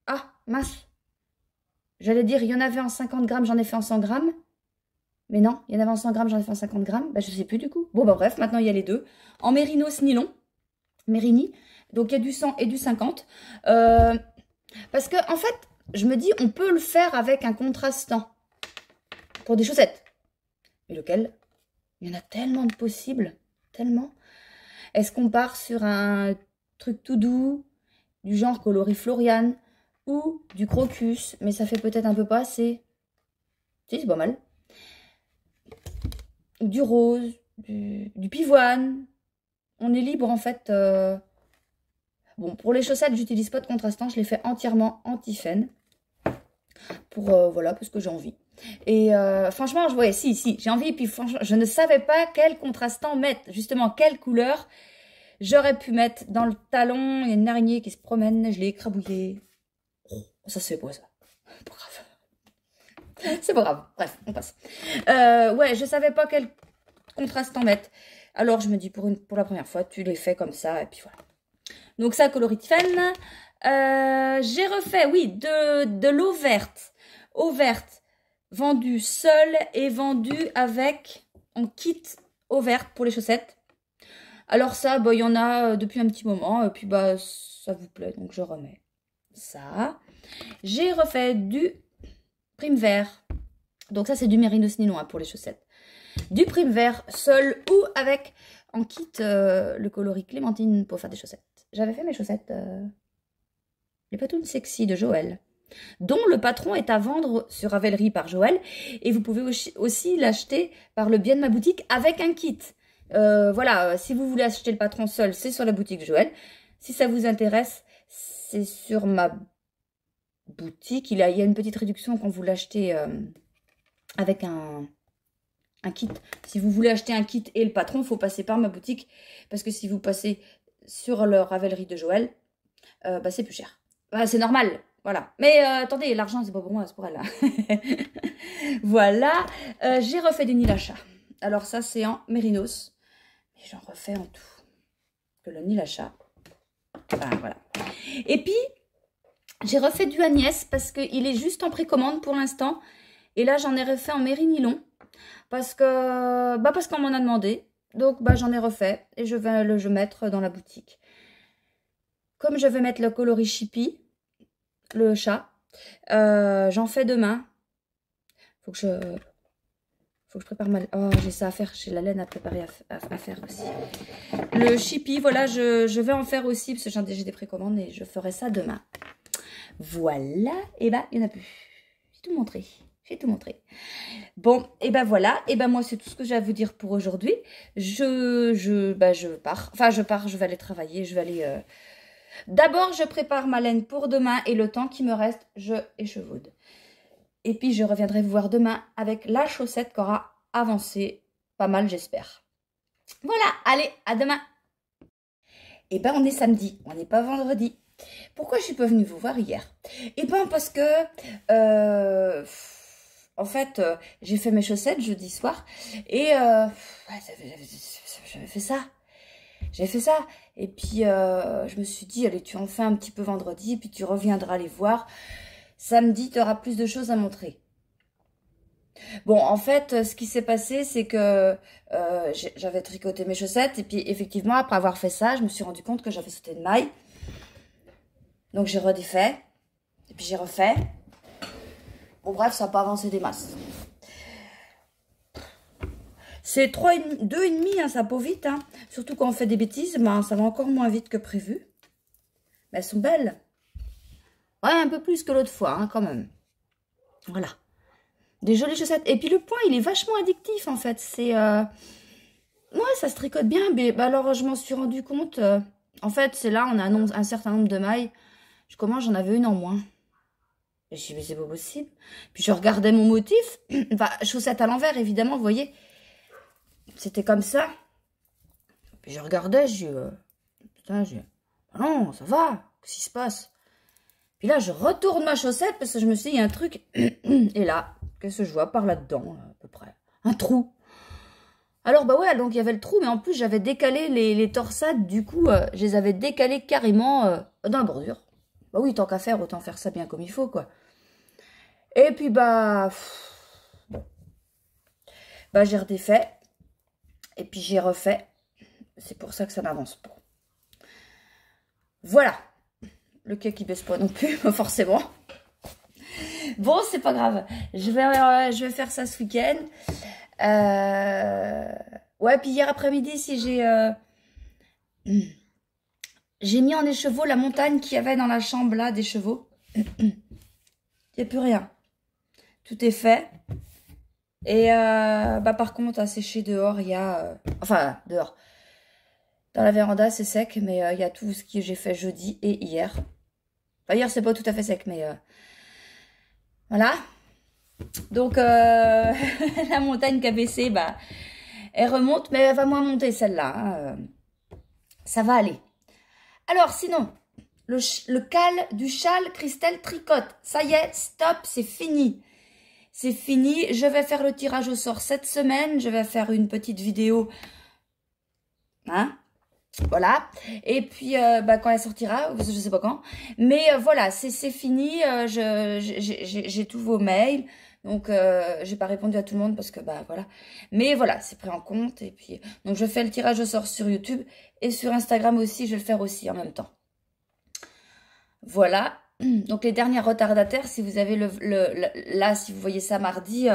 Ah, mince. J'allais dire, il y en avait en 50 grammes, j'en ai fait en 100 grammes. Mais non, il y en avait en 100 grammes, j'en ai fait en 50 grammes. Bah, je sais plus du coup. Bon, bah bref, maintenant, il y a les deux. En mérinos nylon. Mérini. Donc, il y a du 100 et du 50. Parce que, en fait, je me dis, on peut le faire avec un contrastant. Pour des chaussettes. Mais lequel? Il y en a tellement de possibles. Tellement. Est-ce qu'on part sur un truc tout doux, du genre coloris Florian, ou du crocus, mais ça fait peut-être un peu pas assez. Si, c'est pas mal. Du rose, du pivoine. On est libre en fait. Bon, pour les chaussettes, j'utilise pas de contrastant, je les fais entièrement en Tiffen. Pour, voilà, parce que j'ai envie. Et franchement, ouais, si, j'ai envie. Et puis franchement, je ne savais pas quel contrastant mettre. Justement, quelle couleur j'aurais pu mettre dans le talon. Il y a une araignée qui se promène, je l'ai écrabouillée. Oh, ça c'est beau ça. Pas grave. C'est pas grave. Bref, on passe. Ouais, je savais pas quel contrastant mettre. Alors je me dis, pour la première fois, tu les fais comme ça. Et puis voilà. Donc ça, coloris Tiffen. J'ai refait, oui, de l'eau verte. Eau verte vendue seule et vendue avec en kit eau verte pour les chaussettes. Alors ça, bah, il y en a depuis un petit moment. Et puis bah, ça vous plaît, donc je remets ça. J'ai refait du prime vert. Donc ça, c'est du mérinos nylon hein, pour les chaussettes. Du prime vert seul ou avec en kit le coloris clémentine pour faire des chaussettes. J'avais fait mes chaussettes... les patounes sexy de Joël, dont le patron est à vendre sur Ravelry par Joël. Et vous pouvez aussi l'acheter par le biais de ma boutique avec un kit. Voilà, si vous voulez acheter le patron seul, c'est sur la boutique de Joël. Si ça vous intéresse, c'est sur ma boutique. Il y a une petite réduction quand vous l'achetez avec un kit. Si vous voulez acheter un kit et le patron, il faut passer par ma boutique. Parce que si vous passez sur le Ravelry de Joël, bah, c'est plus cher. Bah, c'est normal, voilà. Mais attendez, l'argent, c'est pas pour moi, c'est pour elle. Là. Voilà. J'ai refait du Nilacha. Alors ça, c'est en mérinos. Mais j'en refais en tout. Que le Nilacha. Enfin, voilà. Et puis, j'ai refait du Agnès parce qu'il est juste en précommande pour l'instant. Et là, j'en ai refait en mérinylon. Parce qu'on m'en a demandé. Donc, bah, j'en ai refait. Et je vais le mettre dans la boutique. Comme je vais mettre le coloris Chippy, le chat, j'en fais demain. Faut que je prépare ma... Oh, j'ai ça à faire. J'ai la laine à préparer à faire aussi. Le Chippy, voilà, je vais en faire aussi parce que j'ai des précommandes et je ferai ça demain. Voilà. Et bah, il n'y en a plus. J'ai tout montré. J'ai tout montré. Bon, et ben voilà. Et ben moi, c'est tout ce que j'ai à vous dire pour aujourd'hui. Je pars. Enfin, je vais aller travailler. Je vais aller... D'abord, je prépare ma laine pour demain et le temps qui me reste, je échevaude. Et puis, je reviendrai vous voir demain avec la chaussette qui aura avancé pas mal, j'espère. Voilà, allez, à demain. Et ben, on est samedi, on n'est pas vendredi. Pourquoi je suis pas venue vous voir hier? Et ben, parce que, en fait, j'ai fait mes chaussettes jeudi soir et j'avais fait ça. J'ai fait ça. Et puis, je me suis dit, allez, tu en fais un petit peu vendredi, et puis tu reviendras les voir. Samedi, tu auras plus de choses à montrer. Bon, en fait, ce qui s'est passé, c'est que j'avais tricoté mes chaussettes. Et puis, effectivement, après avoir fait ça, je me suis rendu compte que j'avais sauté de maille. Donc, j'ai redéfait. Et puis, j'ai refait. Bon, bref, ça n'a pas avancé des masses. C'est 2,5, hein, ça peut vite. Hein. Surtout quand on fait des bêtises, ben, ça va encore moins vite que prévu. Mais elles sont belles. Ouais, un peu plus que l'autre fois, hein, quand même. Voilà. Des jolies chaussettes. Et puis le point, il est vachement addictif, en fait. C'est... Ouais, ça se tricote bien. Mais bah, alors, je m'en suis rendu compte. En fait, c'est là, on a un certain nombre de mailles. Je commence, j'en avais une en moins. Et je me suis dit, mais c'est pas possible. Puis je regardais mon motif. Enfin, chaussettes à l'envers, évidemment, vous voyez. C'était comme ça. Puis je regardais, je dis, putain, je dis, ah non, ça va, qu'est-ce qui se passe? Puis là, je retourne ma chaussette parce que je me suis dit, il y a un truc. Et là, qu'est-ce que je vois par là-dedans, à peu près? Un trou. Alors, bah ouais, donc il y avait le trou, mais en plus, j'avais décalé les torsades. Du coup, je les avais décalées carrément dans la bordure. Bah oui, tant qu'à faire, autant faire ça bien comme il faut, quoi. Et puis, bah... Bon. Bah, j'ai redéfait. Et puis, j'ai refait. C'est pour ça que ça n'avance pas. Voilà. Le cake qui baisse pas non plus, forcément. Bon, c'est pas grave. Je vais faire ça ce week-end. Ouais, puis hier après-midi, si j'ai mis en écheveau la montagne qu'il y avait dans la chambre, là, des chevaux. Il n'y a plus rien. Tout est fait. Et bah, par contre, à sécher dehors, il y a... enfin, dehors. Dans la véranda, c'est sec, mais il y a tout ce que j'ai fait jeudi et hier. Enfin, hier, c'est pas tout à fait sec, mais... voilà. Donc, la montagne qui a baissé, bah, elle remonte, mais elle va moins monter, celle-là. Hein. Ça va aller. Alors, sinon, le cal du châle Christelle tricote. Ça y est, stop, c'est fini. C'est fini. Je vais faire le tirage au sort cette semaine. Je vais faire une petite vidéo. Hein? Voilà. Et puis, bah, quand elle sortira, je sais pas quand. Mais voilà, c'est fini. J'ai tous vos mails. Donc, j'ai pas répondu à tout le monde parce que, bah, voilà. Mais voilà, c'est pris en compte. Et puis, donc, je fais le tirage au sort sur YouTube. Et sur Instagram aussi, je vais le faire aussi en même temps. Voilà. Donc, les derniers retardataires, si vous avez là, si vous voyez ça mardi,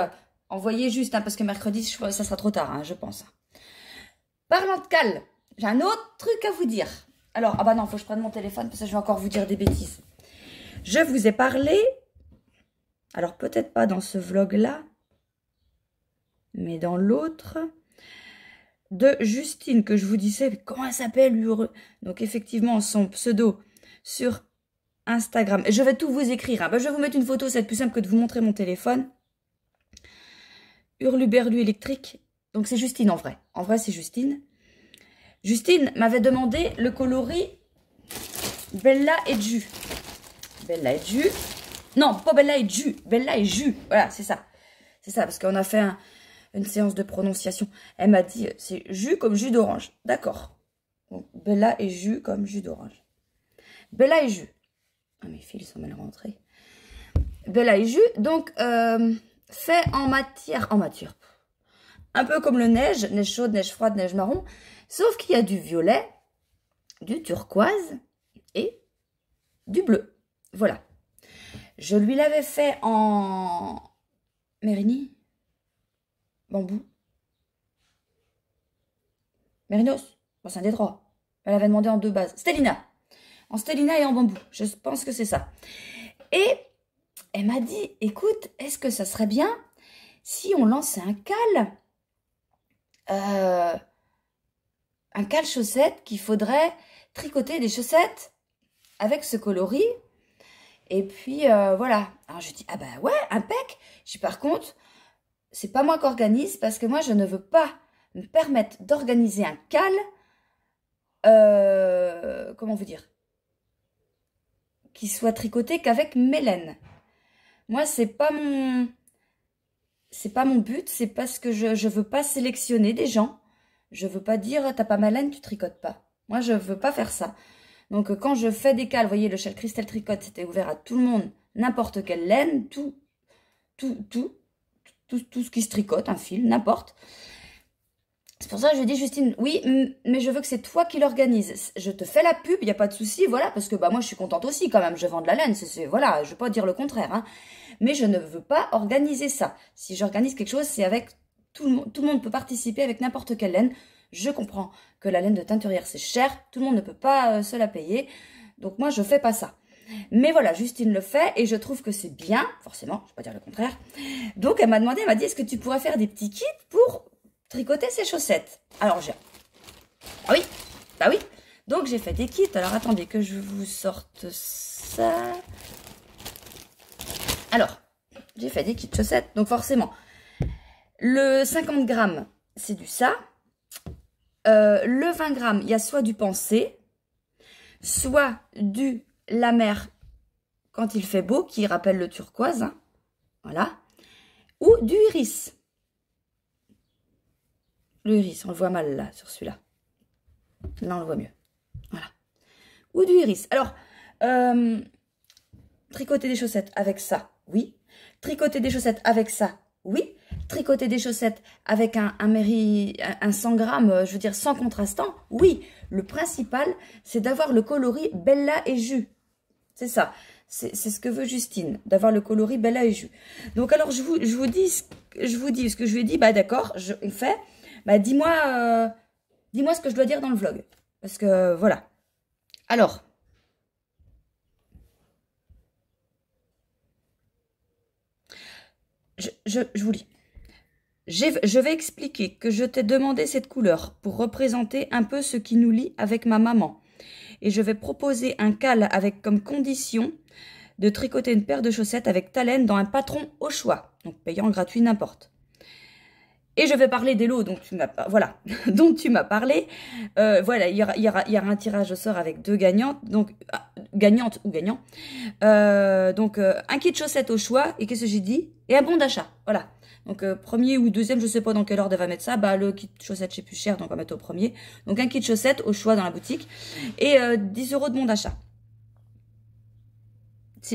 envoyez juste, hein, parce que mercredi, ça sera trop tard, hein, je pense. Parlant de cal, j'ai un autre truc à vous dire. Alors, ah bah non, faut que je prenne mon téléphone parce que je vais encore vous dire des bêtises. Je vous ai parlé, alors peut-être pas dans ce vlog-là, mais dans l'autre, de Justine, que je vous disais, comment elle s'appelle, donc effectivement, son pseudo sur Instagram. Je vais tout vous écrire. Hein. Ben, je vais vous mettre une photo, c'est plus simple que de vous montrer mon téléphone. Hurluberlu électrique. Donc c'est Justine en vrai. En vrai, c'est Justine. Justine m'avait demandé le coloris Bella et Ju. Bella et Ju. Non, pas Bella et Ju. Bella et Ju. Voilà, c'est ça. C'est ça, parce qu'on a fait une séance de prononciation. Elle m'a dit, c'est jus comme jus d'orange. D'accord. Donc, Bella et Ju comme jus d'orange. Bella et Ju. Ah, mes fils sont mal rentrés. Bella et Ju. Donc, fait en matière. Un peu comme le neige. Neige chaude, neige froide, neige marron. Sauf qu'il y a du violet, du turquoise et du bleu. Voilà. Je lui l'avais fait en Mérigny, bambou, mérinos. Bon, c'est un des trois. Elle avait demandé en deux bases. Stélina. En stélina et en bambou. Je pense que c'est ça. Et elle m'a dit, écoute, est-ce que ça serait bien si on lançait un cal chaussette qu'il faudrait tricoter des chaussettes avec ce coloris. Et puis, voilà. Alors, je dis, ah bah ouais, impec. Je dis, par contre, c'est pas moi qui organise parce que moi, je ne veux pas me permettre d'organiser un cal. Comment vous dire? Qui soit tricoté qu'avec mes laines. Moi, c'est pas mon but. C'est parce que je veux pas sélectionner des gens. Je veux pas dire, t'as pas ma laine, tu tricotes pas. Moi, je veux pas faire ça. Donc, quand je fais des cales, vous voyez, le châle Christelle Tricote, c'était ouvert à tout le monde, n'importe quelle laine, tout. tout ce qui se tricote, un fil, n'importe. C'est pour ça que je dis, Justine, oui, mais je veux que c'est toi qui l'organise. Je te fais la pub, il n'y a pas de souci, voilà, parce que bah, moi, je suis contente aussi quand même, je vends de la laine, voilà, je ne vais pas dire le contraire, hein. Mais je ne veux pas organiser ça. Si j'organise quelque chose, c'est avec tout le monde peut participer avec n'importe quelle laine. Je comprends que la laine de teinturière, c'est cher, tout le monde ne peut pas se la payer, donc moi, je ne fais pas ça. Mais voilà, Justine le fait et je trouve que c'est bien, forcément, je ne vais pas dire le contraire. Donc, elle m'a demandé, elle m'a dit, est-ce que tu pourrais faire des petits kits pour tricoter ses chaussettes? Alors, ah oui, bah oui. Donc, j'ai fait des kits. Alors, attendez que je vous sorte ça. Alors, j'ai fait des kits chaussettes. Donc, forcément, le 50 grammes, c'est du ça. Le 20 grammes, il y a soit du pensée, soit du la mer quand il fait beau, qui rappelle le turquoise. Hein, voilà. Ou du iris. Le iris, on le voit mal là, sur celui-là. Là, on le voit mieux. Voilà. Ou du iris. Alors, tricoter des chaussettes avec ça, oui. Tricoter des chaussettes avec ça, oui. Tricoter des chaussettes avec un 100 grammes, je veux dire, sans contrastant, oui. Le principal, c'est d'avoir le coloris Bella et Jus. C'est ça. C'est ce que veut Justine, d'avoir le coloris Bella et Jus. Donc, alors, je vous dis ce que je lui ai dit. Bah, d'accord, on fait. Bah, dis-moi ce que je dois dire dans le vlog. Parce que, voilà. Alors. Je vous lis. Je vais expliquer que je t'ai demandé cette couleur pour représenter un peu ce qui nous lie avec ma maman. Et je vais proposer un cal avec comme condition de tricoter une paire de chaussettes avec ta laine dans un patron au choix. Donc, payant gratuit, n'importe. Et je vais parler des lots dont tu m'as parlé. Voilà, il y aura un tirage au sort avec 2 gagnantes, donc gagnantes ou gagnants. Un kit chaussettes au choix, et qu'est-ce que j'ai dit? Et un bon d'achat, voilà. Donc premier ou deuxième, je sais pas dans quelle ordre elle va mettre ça. Bah le kit chaussettes c'est plus cher, donc on va mettre au premier. Donc un kit chaussettes au choix dans la boutique et 10 € de bon d'achat.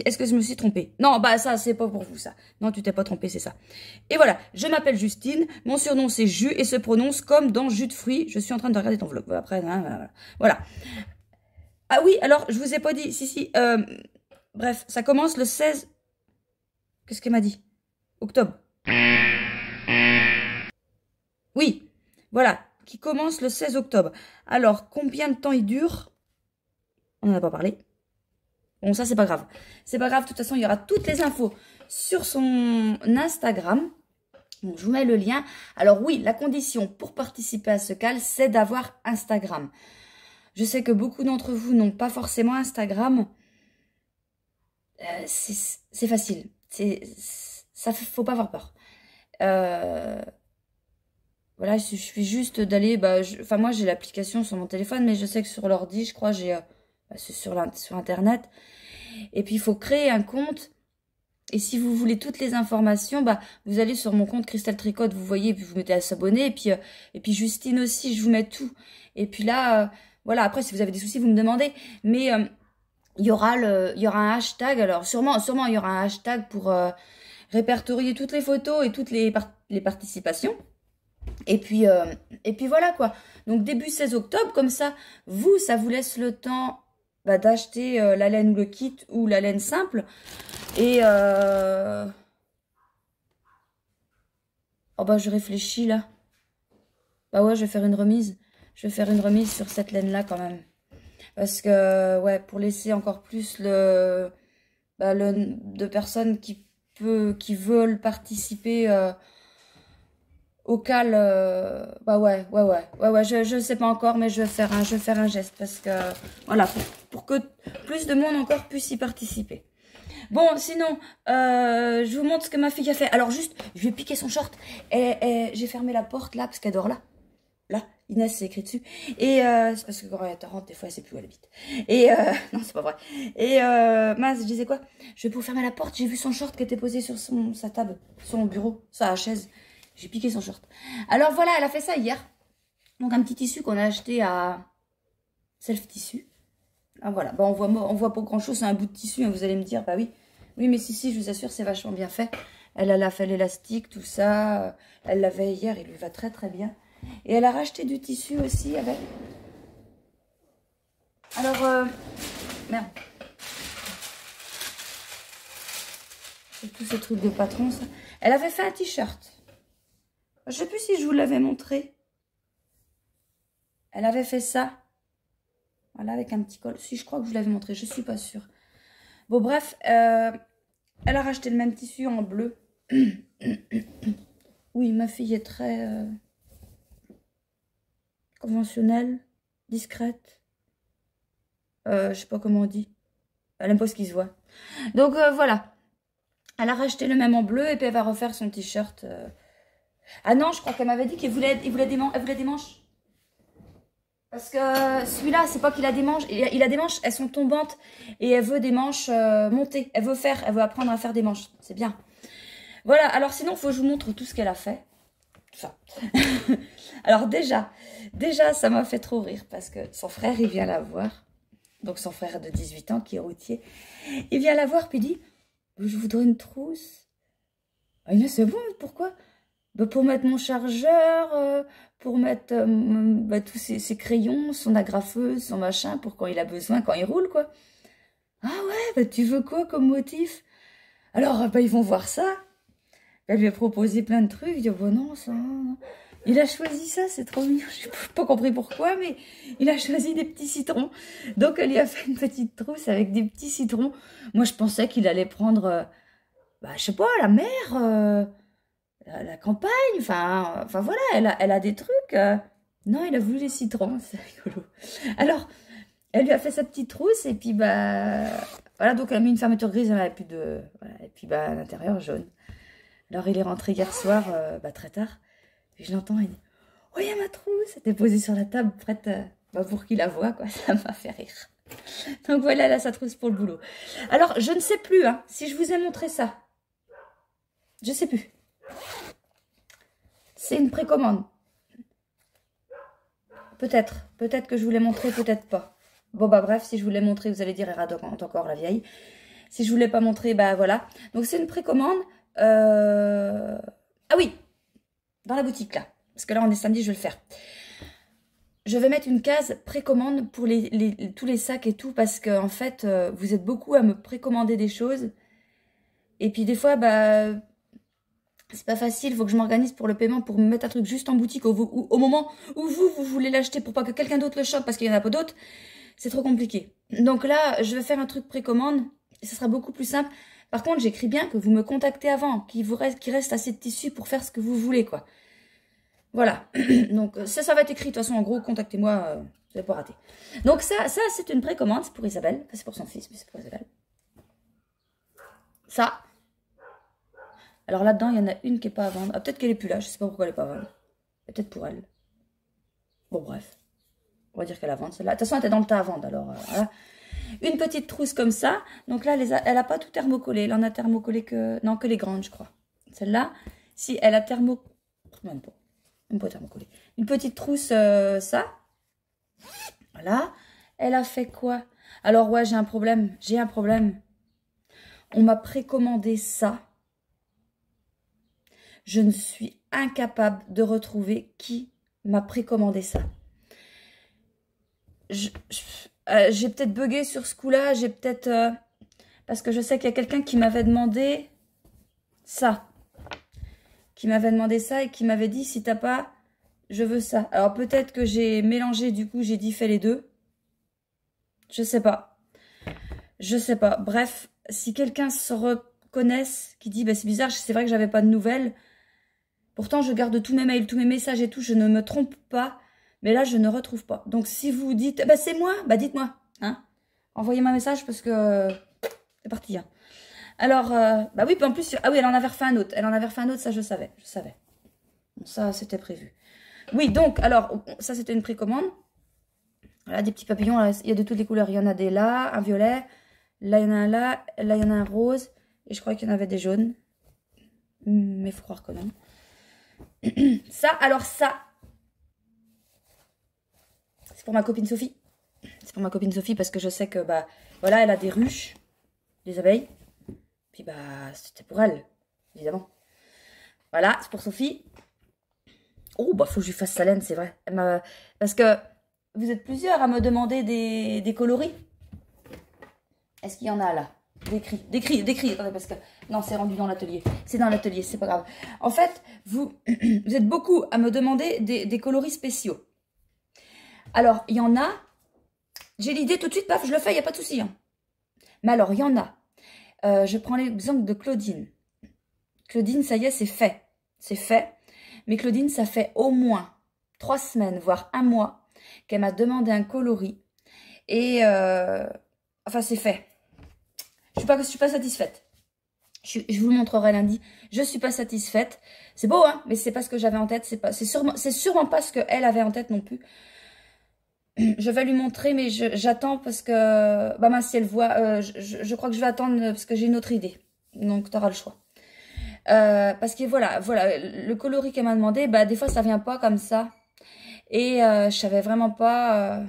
Est-ce que je me suis trompée? Non, bah ça, c'est pas pour vous, ça. Non, tu t'es pas trompée, c'est ça. Et voilà, je m'appelle Justine, mon surnom c'est Jus et se prononce comme dans jus de fruits. Je suis en train de regarder ton vlog. Après, voilà. Ah oui, alors, je vous ai pas dit, si, bref, ça commence le 16... Qu'est-ce qu'elle m'a dit? Octobre. Oui, voilà, qui commence le 16 octobre. Alors, combien de temps il dure? On n'en a pas parlé. Bon, ça, c'est pas grave. C'est pas grave, de toute façon, il y aura toutes les infos sur son Instagram. Donc, je vous mets le lien. Alors oui, la condition pour participer à ce cal, c'est d'avoir Instagram. Je sais que beaucoup d'entre vous n'ont pas forcément Instagram. C'est facile. Ça, faut pas avoir peur. Voilà, il suffit juste d'aller... Enfin, moi, j'ai l'application sur mon téléphone, mais je sais que sur l'ordi, je crois, j'ai... c'est sur Internet. Et puis, il faut créer un compte. Et si vous voulez toutes les informations, vous allez sur mon compte Christelle Tricotte, vous voyez, puis vous mettez à s'abonner. Et puis Justine aussi, je vous mets tout. Et puis là, voilà, après, si vous avez des soucis, vous me demandez. Mais il y aura un hashtag. Alors, sûrement, il y aura un hashtag pour répertorier toutes les photos et toutes les participations. Et puis voilà, quoi. Donc, début 16 octobre, comme ça, ça vous laisse le temps d'acheter la laine ou le kit ou la laine simple. Et oh je réfléchis là. Bah ouais, je vais faire une remise. Je vais faire une remise sur cette laine-là quand même. Parce que, ouais, pour laisser encore plus de personnes qui veulent participer au cal. Ouais, je sais pas encore, mais je vais faire un geste. Parce que, voilà, pour que plus de monde encore puisse y participer. Bon, sinon, je vous montre ce que ma fille a fait. Alors juste, je vais piquer son short. Et j'ai fermé la porte là, parce qu'elle dort là. Là, Inès, c'est écrit dessus. Et c'est parce que quand elle rentre, des fois, elle sait plus où elle habite. Et non, c'est pas vrai. Et mince, je disais quoi? Je vais pour fermer la porte. J'ai vu son short qui était posé sur sa table, son bureau, sa chaise. J'ai piqué son short. Alors voilà, elle a fait ça hier. Donc un petit tissu qu'on a acheté à Self Tissu. Ah voilà, on voit pas grand chose, c'est un bout de tissu, hein, vous allez me dire, bah oui. Oui, mais si, je vous assure, c'est vachement bien fait. Elle a fait l'élastique, tout ça. Elle l'avait hier, il lui va très très bien. Et elle a racheté du tissu aussi avec. Alors, merde. C'est tous ces trucs de patron, ça. Elle avait fait un t-shirt. Je sais plus si je vous l'avais montré. Elle avait fait ça. Voilà, avec un petit col. Si, je crois que je vous l'avais montré, je suis pas sûre. Bon, bref, elle a racheté le même tissu en bleu. Oui, ma fille est très conventionnelle, discrète. Je sais pas comment on dit. Elle aime pas ce qui se voit. Donc, voilà. Elle a racheté le même en bleu et puis elle va refaire son t-shirt. Ah non, je crois qu'elle m'avait dit qu'elle voulait des manches. Parce que celui-là, c'est pas qu'il a des manches. Il a des manches, elles sont tombantes. Et elle veut des manches montées. Elle veut apprendre à faire des manches. C'est bien. Voilà, alors sinon, il faut que je vous montre tout ce qu'elle a fait. Ça. Alors déjà, ça m'a fait trop rire. Parce que son frère, il vient la voir. Donc son frère de 18 ans, qui est routier. Il vient la voir, puis il dit, je voudrais une trousse. Ah, il dit, c'est bon, pourquoi? Bah, pour mettre mon chargeur, pour mettre tous ses crayons, son agrafeuse, son machin, pour quand il a besoin, quand il roule, quoi. Ah ouais, bah tu veux quoi comme motif? Alors, bah, ils vont voir ça. Elle lui a proposé plein de trucs. Il dit, bon non, ça... non. Il a choisi ça, c'est trop mignon. Je n'ai pas compris pourquoi, mais il a choisi des petits citrons. Donc, elle lui a fait une petite trousse avec des petits citrons. Moi, je pensais qu'il allait prendre, je sais pas, la mer... la campagne, enfin voilà, elle a des trucs. Non, il a voulu les citrons, c'est rigolo. Alors, elle lui a fait sa petite trousse et puis voilà, donc elle a mis une fermeture grise, elle n'avait plus de, voilà, et puis à l'intérieur jaune. Alors il est rentré hier soir, très tard, et je l'entends, il dit, oh il y a ma trousse, elle était posée sur la table, prête pour qu'il la voie, quoi. Ça m'a fait rire. Donc voilà, elle a sa trousse pour le boulot. Alors je ne sais plus, hein, si je vous ai montré ça, je sais plus. C'est une précommande. Peut-être que je vous l'ai montré, peut-être pas. Bon, bref, si je vous l'ai montré, vous allez dire, elle raconte encore la vieille. Si je vous l'ai pas montré, voilà. Donc, c'est une précommande. Ah oui, dans la boutique, là. Parce que là, on est samedi, je vais le faire. Je vais mettre une case précommande pour tous les sacs et tout, parce que en fait, vous êtes beaucoup à me précommander des choses. Et puis, des fois, c'est pas facile, il faut que je m'organise pour le paiement, pour me mettre un truc juste en boutique au moment où vous voulez l'acheter pour pas que quelqu'un d'autre le chope parce qu'il y en a pas d'autres. C'est trop compliqué. Donc là, je vais faire un truc précommande et ce sera beaucoup plus simple. Par contre, j'écris bien que vous me contactez avant, qu'il reste assez de tissu pour faire ce que vous voulez, quoi. Voilà. Donc ça va être écrit. De toute façon, en gros, contactez-moi, vous n'allez pas rater. Donc ça c'est une précommande, c'est pour Isabelle. Enfin, c'est pour son fils, mais c'est pour Isabelle. Ça. Alors là-dedans, il y en a une qui n'est pas à vendre. Ah, peut-être qu'elle n'est plus là, je ne sais pas pourquoi elle n'est pas à vendre. Peut-être pour elle. Bon, bref. On va dire qu'elle a vendre celle-là. De toute façon, elle était dans le tas à vendre, alors voilà. Une petite trousse comme ça. Donc là, elle n'a pas tout thermocollé. Elle en a thermocollé que... Non, que les grandes, je crois. Celle-là, si elle a Même pas thermocollé. Une petite trousse, ça. Voilà. Elle a fait quoi? Alors, ouais, j'ai un problème. On m'a précommandé ça. Je ne suis incapable de retrouver qui m'a précommandé ça. J'ai peut-être bugué sur ce coup-là. J'ai peut-être... parce que je sais qu'il y a quelqu'un qui m'avait demandé ça. Qui m'avait demandé ça et qui m'avait dit, si t'as pas, je veux ça. Alors peut-être que j'ai mélangé, du coup, j'ai dit fait les deux. Je sais pas. Bref, si quelqu'un se reconnaisse, qui dit, c'est bizarre, c'est vrai que j'avais pas de nouvelles. Pourtant, je garde tous mes mails, tous mes messages et tout. Je ne me trompe pas. Mais là, je ne retrouve pas. Donc, si vous dites, c'est moi, dites-moi. Hein, envoyez-moi un message parce que c'est parti. Hein. Alors, oui, puis en plus, ah oui, elle en avait refait un autre. Ça, je savais. Bon, ça, c'était prévu. Oui, donc, alors, ça, c'était une précommande. Voilà, des petits papillons. Là, il y a de toutes les couleurs. Il y en a des là, un violet. Là, il y en a un là. Là, il y en a un rose. Et je crois qu'il y en avait des jaunes. Mais il faut croire que non. Ça, alors ça, c'est pour ma copine Sophie. C'est pour ma copine Sophie parce que je sais que, voilà, elle a des ruches, des abeilles. Puis, c'était pour elle. évidemment. Voilà, c'est pour Sophie. Oh, bah, faut que je lui fasse sa laine, c'est vrai. Parce que vous êtes plusieurs à me demander des coloris. Est-ce qu'il y en a là? Décris. Attendez, parce que... Non, c'est rendu dans l'atelier. C'est dans l'atelier, c'est pas grave. En fait, vous êtes beaucoup à me demander des coloris spéciaux. Alors, il y en a... J'ai l'idée tout de suite, paf, je le fais, il n'y a pas de souci. Hein. Mais alors, il y en a. Je prends l'exemple de Claudine. Claudine, ça y est, c'est fait. C'est fait. Mais Claudine, ça fait au moins 3 semaines, voire 1 mois, qu'elle m'a demandé un coloris. Et... Enfin, c'est fait. Je suis pas satisfaite. Je vous le montrerai lundi. Je suis pas satisfaite. C'est beau, hein, mais c'est pas ce que j'avais en tête. C'est sûrement pas ce qu'elle avait en tête non plus. Je vais lui montrer, mais j'attends parce que... Bah mince, si elle voit... je crois que je vais attendre parce que j'ai une autre idée. Donc, tu auras le choix. Parce que voilà, le coloris qu'elle m'a demandé, bah des fois, ça vient pas comme ça. Et je savais vraiment pas...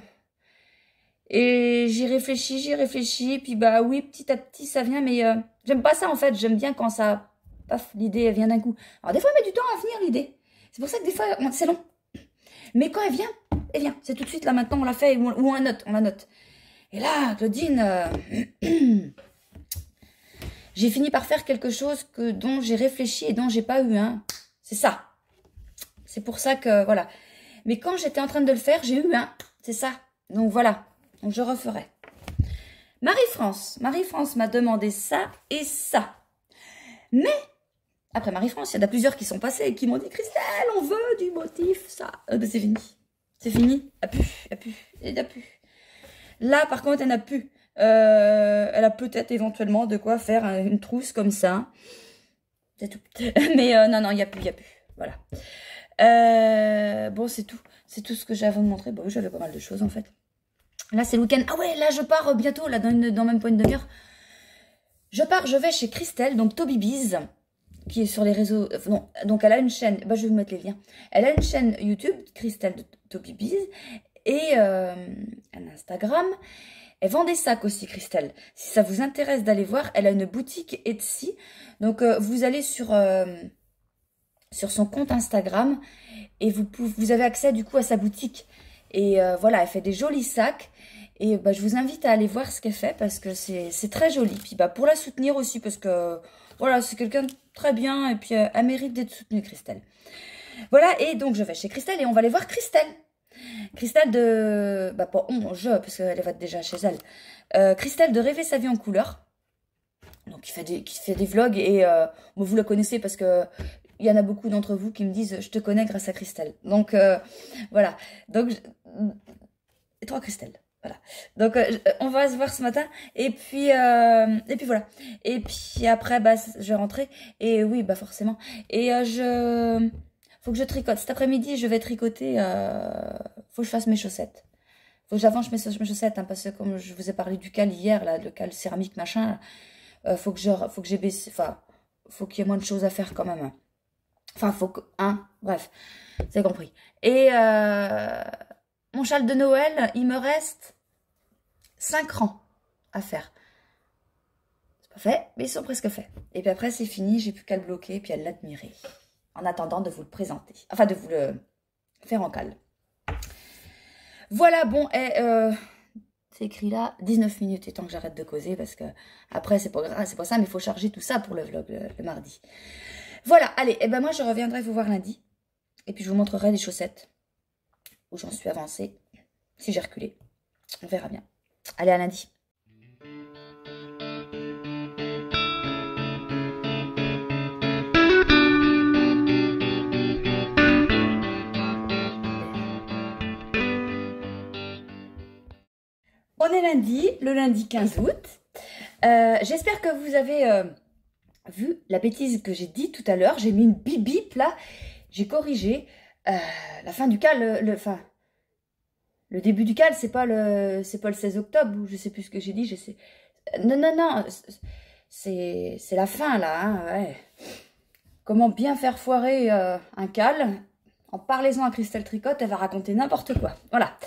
Et j'y réfléchis, puis bah oui, petit à petit, ça vient, mais j'aime pas ça en fait. J'aime bien quand ça... Paf, l'idée, elle vient d'un coup. Alors des fois, elle met du temps à venir, l'idée. C'est pour ça que des fois, c'est long. Mais quand elle vient. C'est tout de suite, là, maintenant, on l'a fait, ou on la note. Et là, Claudine, j'ai fini par faire quelque chose dont j'ai réfléchi et dont j'ai pas eu, hein. C'est ça. C'est pour ça que, voilà. Mais quand j'étais en train de le faire, j'ai eu un. C'est ça. Donc, voilà. Donc, je referai. Marie-France m'a demandé ça et ça. Mais, après Marie-France, il y en a plusieurs qui sont passés et qui m'ont dit, Christelle, on veut du motif, ça. Ben, c'est fini. C'est fini. Il n'y a plus. Là, par contre, elle n'a plus. Elle a peut-être éventuellement de quoi faire une trousse comme ça. C'est tout. Mais non, il n'y a plus. Voilà. Bon, c'est tout. C'est tout ce que j'avais à vous montrer. Bon, j'avais pas mal de choses, en fait. Là, c'est le week-end. Ah ouais, là, je pars bientôt, là, dans même pas une demi-heure. Je vais chez Christelle, donc Toby Biz, qui est sur les réseaux... non, donc elle a une chaîne... Bah, je vais vous mettre les liens. Elle a une chaîne YouTube, Christelle de Toby Biz, et un Instagram. Elle vend des sacs aussi, Christelle. Si ça vous intéresse d'aller voir, elle a une boutique Etsy. Donc, vous allez sur son compte Instagram et vous avez accès du coup à sa boutique. Et voilà, elle fait des jolis sacs. Et bah, je vous invite à aller voir ce qu'elle fait parce que c'est très joli. Puis bah, pour la soutenir aussi parce que voilà, c'est quelqu'un de très bien. Et puis elle mérite d'être soutenue, Christelle. Voilà, et donc je vais chez Christelle et on va aller voir Christelle. Christelle de... Bah pas parce qu'elle va déjà chez elle. Christelle de Rêver sa vie en couleur. Donc qui fait des vlogs et vous la connaissez parce que il y en a beaucoup d'entre vous qui me disent je te connais grâce à Christelle. Donc voilà. Donc et 3 Christelle. Voilà. Donc on va se voir ce matin et puis voilà. Et puis après bah je vais rentrer et oui bah forcément et faut que je tricote. Cet après-midi, je vais tricoter. Faut que je fasse mes chaussettes. Faut que j'avance mes chaussettes, hein, parce que comme je vous ai parlé du cal hier, là, le cal céramique, machin, faut que j'ai baissé. Enfin, faut qu'il y ait moins de choses à faire quand même. Hein. Enfin, faut que... Hein, bref, vous avez compris. Et mon châle de Noël, il me reste 5 rangs à faire. C'est pas fait, mais ils sont presque faits. Et puis après, c'est fini, j'ai plus qu'à le bloquer et puis à l'admirer. En attendant de vous le présenter. Enfin, de vous le faire en cale. Voilà, bon, c'est écrit là, 19 minutes. Et tant que j'arrête de causer, parce que après, c'est pas grave, c'est pas ça, mais il faut charger tout ça pour le vlog, le mardi. Voilà, allez, et ben moi, je reviendrai vous voir lundi. Et puis, je vous montrerai les chaussettes où j'en suis avancée. Si j'ai reculé, on verra bien. Allez, à lundi. On est lundi, le lundi 15 août. J'espère que vous avez vu la bêtise que j'ai dit tout à l'heure. J'ai mis une bip là. J'ai corrigé la fin du cal. Le début du cal, c'est pas le 16 octobre ou je sais plus ce que j'ai dit. Non. C'est la fin là. Hein, ouais. Comment bien faire foirer un cal? En parlez-en à Christelle Tricotte, elle va raconter n'importe quoi. Voilà.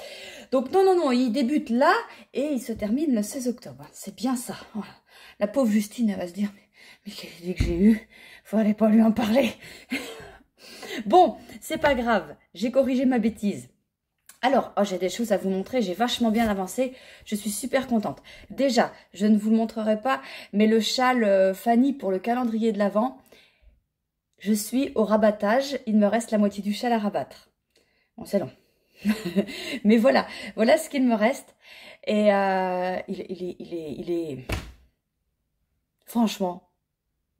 Donc non, il débute là et il se termine le 16 octobre. C'est bien ça. Voilà. La pauvre Justine, elle va se dire, mais quelle idée que j'ai eue. Fallait pas lui en parler. Bon, c'est pas grave. J'ai corrigé ma bêtise. Alors, oh, j'ai des choses à vous montrer. J'ai vachement bien avancé. Je suis super contente. Déjà, je ne vous le montrerai pas, mais le châle Fanny pour le calendrier de l'Avent, je suis au rabattage. Il me reste la moitié du châle à rabattre. Bon, c'est long. Mais voilà, voilà ce qu'il me reste. Et il est... Franchement,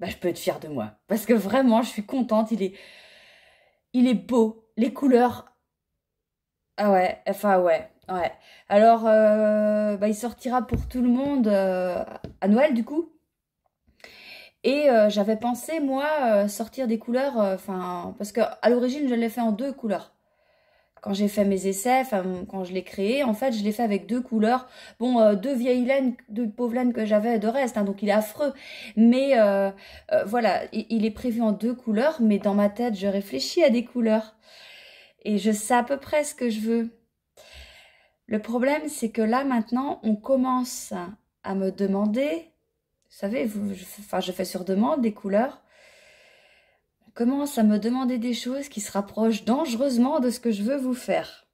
bah, je peux être fière de moi. Parce que vraiment, je suis contente. Il est beau. Les couleurs... Ah ouais, enfin ouais, ouais. Alors, bah, il sortira pour tout le monde à Noël, du coup. Et j'avais pensé, moi, sortir des couleurs... Enfin, parce qu'à l'origine, je l'ai fait en 2 couleurs. Quand j'ai fait mes essais, enfin, quand je l'ai créé, en fait, je l'ai fait avec 2 couleurs. Bon, 2 vieilles laines, 2 pauvres laines que j'avais de reste, hein, donc il est affreux. Mais voilà, il est prévu en 2 couleurs, mais dans ma tête, je réfléchis à des couleurs. Et je sais à peu près ce que je veux. Le problème, c'est que là, maintenant, on commence à me demander, vous savez, je fais sur demande des couleurs, on commence à me demander des choses qui se rapprochent dangereusement de ce que je veux vous faire.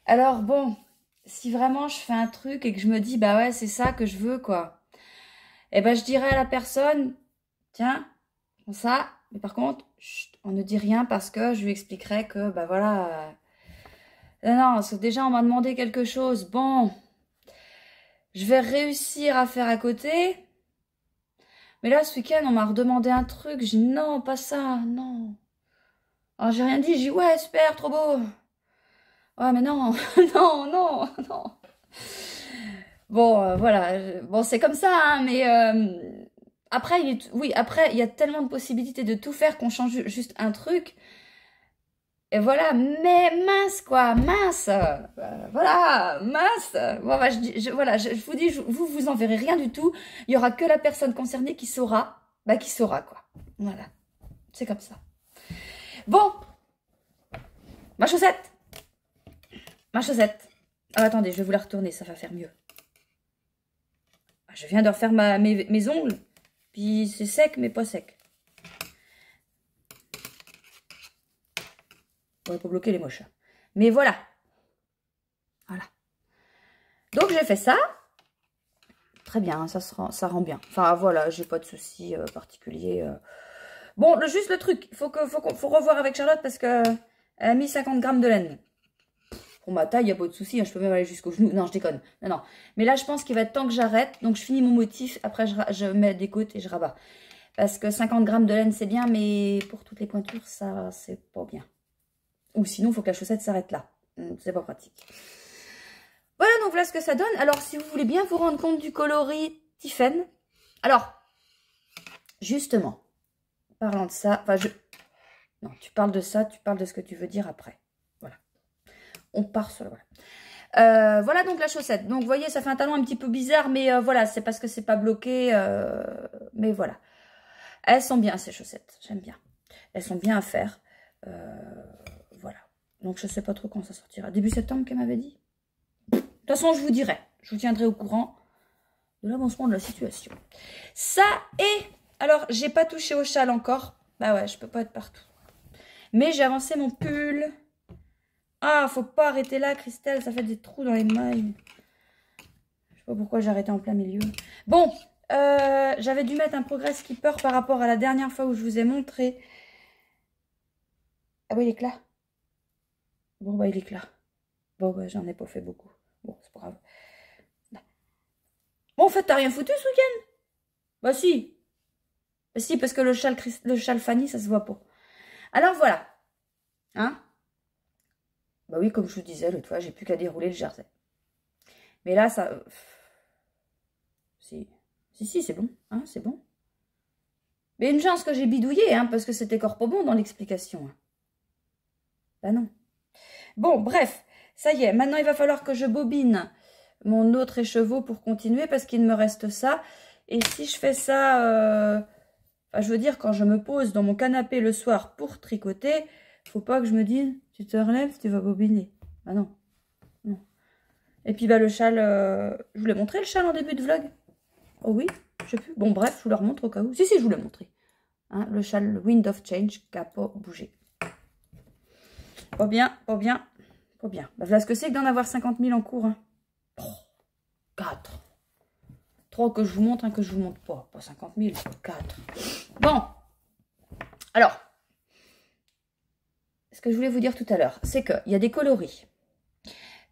Alors bon, si vraiment je fais un truc et que je me dis, bah ouais, c'est ça que je veux, quoi, eh ben je dirais à la personne, tiens, comme ça, mais par contre, chut, on ne dit rien parce que je lui expliquerai que, bah voilà, non, parce que déjà on m'a demandé quelque chose, bon, je vais réussir à faire à côté, mais là, ce week-end, on m'a redemandé un truc, j'ai dit, non, pas ça, non. Alors j'ai rien dit, j'ai dit, ouais, super, trop beau. Ouais, mais non, non, non, non. Bon, voilà. Bon, c'est comme ça, hein, mais après, oui, après, il y a tellement de possibilités de tout faire qu'on change juste un truc. Et voilà, mais mince, quoi, mince. Voilà, mince. Bon, bah, voilà, je vous dis, vous en verrez rien du tout. Il y aura que la personne concernée qui saura, bah, qui saura, quoi. Voilà, c'est comme ça. Bon, ma chaussette. Ma chaussette. Ah, attendez, je vais vous la retourner, ça va faire mieux. Je viens de refaire mes ongles. Puis c'est sec, mais pas sec. On va pas bloquer les moches. Mais voilà. Voilà. Donc j'ai fait ça. Très bien, ça rend bien. Enfin voilà, j'ai pas de soucis particuliers. Bon, juste le truc. Il faut revoir avec Charlotte parce que elle a mis 50 grammes de laine. Pour ma taille, il n'y a pas de souci, hein, je peux même aller jusqu'au genou. Non, je déconne. Non, non. Mais là, je pense qu'il va être temps que j'arrête. Donc, je finis mon motif. Après, je mets des côtes et je rabats. Parce que 50 grammes de laine, c'est bien. Mais pour toutes les pointures, ça, c'est pas bien. Ou sinon, il faut que la chaussette s'arrête là. C'est pas pratique. Voilà, donc voilà ce que ça donne. Alors, si vous voulez bien vous rendre compte du coloris Tiffen. Alors, justement, parlant de ça. Enfin, non, tu parles de ça, tu parles de ce que tu veux dire après. Voilà. On part sur le... Voilà. Voilà donc la chaussette. Donc vous voyez, ça fait un talon un petit peu bizarre, mais voilà, c'est parce que c'est pas bloqué. Mais voilà. Elles sont bien ces chaussettes, j'aime bien. Elles sont bien à faire. Voilà. Donc je sais pas trop quand ça sortira. Début septembre qu'elle m'avait dit. De toute façon, je vous dirai. Je vous tiendrai au courant de l'avancement de la situation. Ça et... Alors, j'ai pas touché au châle encore. Bah ouais, je peux pas être partout. Mais j'ai avancé mon pull. Ah, faut pas arrêter là, Christelle, ça fait des trous dans les mailles. Je sais pas pourquoi j'ai arrêté en plein milieu. Bon, j'avais dû mettre un progress skipper par rapport à la dernière fois où je vous ai montré. Ah oui, il est là. Bon, bah, il est là. Bon, bah, j'en ai pas fait beaucoup. Bon, c'est pas grave. Bon, en fait, t'as rien foutu ce week-end? Bah, si. Bah, si, parce que le châle Fanny, ça se voit pas. Alors, voilà. Hein? Bah oui, comme je vous disais, l'autre fois, j'ai plus qu'à dérouler le jersey. Mais là, ça... Si, c'est bon. Hein, c'est bon. Mais une chance que j'ai bidouillé, hein, parce que c'était corpo bon dans l'explication. Hein. Bah non. Bon, bref, ça y est. Maintenant, il va falloir que je bobine mon autre écheveau pour continuer, parce qu'il me reste ça. Et si je fais ça... Enfin, je veux dire, quand je me pose dans mon canapé le soir pour tricoter, faut pas que je me dise, tu te relèves, tu vas bobiner. Ah non. Non. Et puis, bah, le châle... Je vous l'ai montré, le châle, en début de vlog. Oh oui, je sais plus. Bon, bref, je vous le remontre au cas où. Si, je vous l'ai montré. Hein, le châle Wind of Change qui n'a pas bougé. Pas bien, pas bien, pas bien. Bah, voilà ce que c'est que d'en avoir 50 000 en cours. Hein. Oh, 4. 3 que je vous montre, un que je vous montre pas. Pas 50 000, 4. Bon. Alors, ce que je voulais vous dire tout à l'heure, c'est qu'il y a des coloris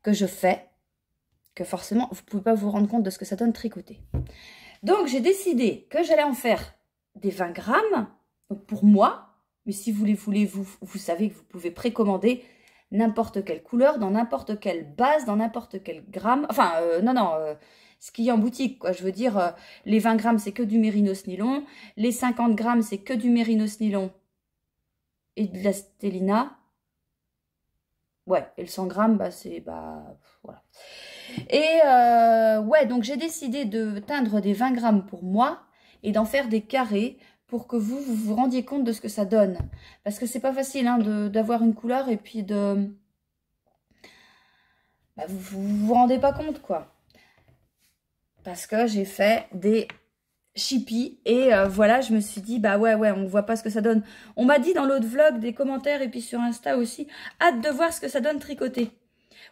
que je fais, que forcément, vous ne pouvez pas vous rendre compte de ce que ça donne tricoté. Donc, j'ai décidé que j'allais en faire des 20 grammes, donc pour moi. Mais si vous les voulez, vous savez que vous pouvez précommander n'importe quelle couleur, dans n'importe quelle base, dans n'importe quel gramme. Enfin, ce qu'il y a en boutique, quoi. Je veux dire, les 20 grammes, c'est que du mérinos nylon. Les 50 grammes, c'est que du mérinos nylon et de la stélina. Ouais, et le 100 grammes, bah, c'est... voilà. Et ouais, donc j'ai décidé de teindre des 20 grammes pour moi et d'en faire des carrés pour que vous rendiez compte de ce que ça donne. Parce que c'est pas facile hein, d'avoir une couleur et puis de... Bah, vous rendez pas compte, quoi. Parce que j'ai fait des chippies et voilà, je me suis dit, bah ouais, on voit pas ce que ça donne. On m'a dit dans l'autre vlog, des commentaires et puis sur Insta aussi, hâte de voir ce que ça donne tricoter.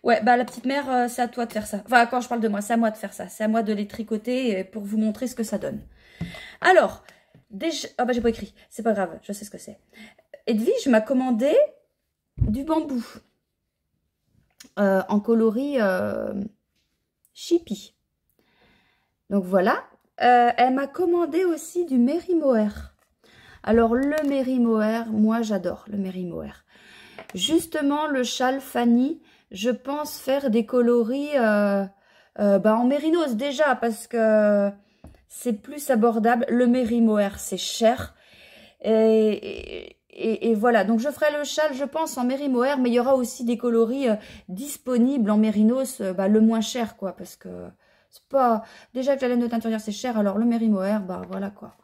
Ouais, bah la petite mère, c'est à toi de faire ça. Enfin, quand je parle de moi, c'est à moi de faire ça. C'est à moi de les tricoter pour vous montrer ce que ça donne. Alors... Déjà, ah bah j'ai pas écrit, c'est pas grave, je sais ce que c'est. Edwige m'a commandé du bambou en coloris chippy. Donc voilà, elle m'a commandé aussi du Mary Mohair. Alors le Mary Mohair, moi j'adore le Mary Mohair. Justement le châle Fanny, je pense faire des coloris en mérinos déjà parce que... c'est plus abordable. Le Mary Mohair, c'est cher. Et voilà. Donc, je ferai le châle, je pense, en Mary Mohair. Mais il y aura aussi des coloris disponibles en mérinos, le moins cher, quoi. Parce que c'est pas... Déjà que la laine de teinturière, c'est cher. Alors, le Mary Mohair, voilà, quoi.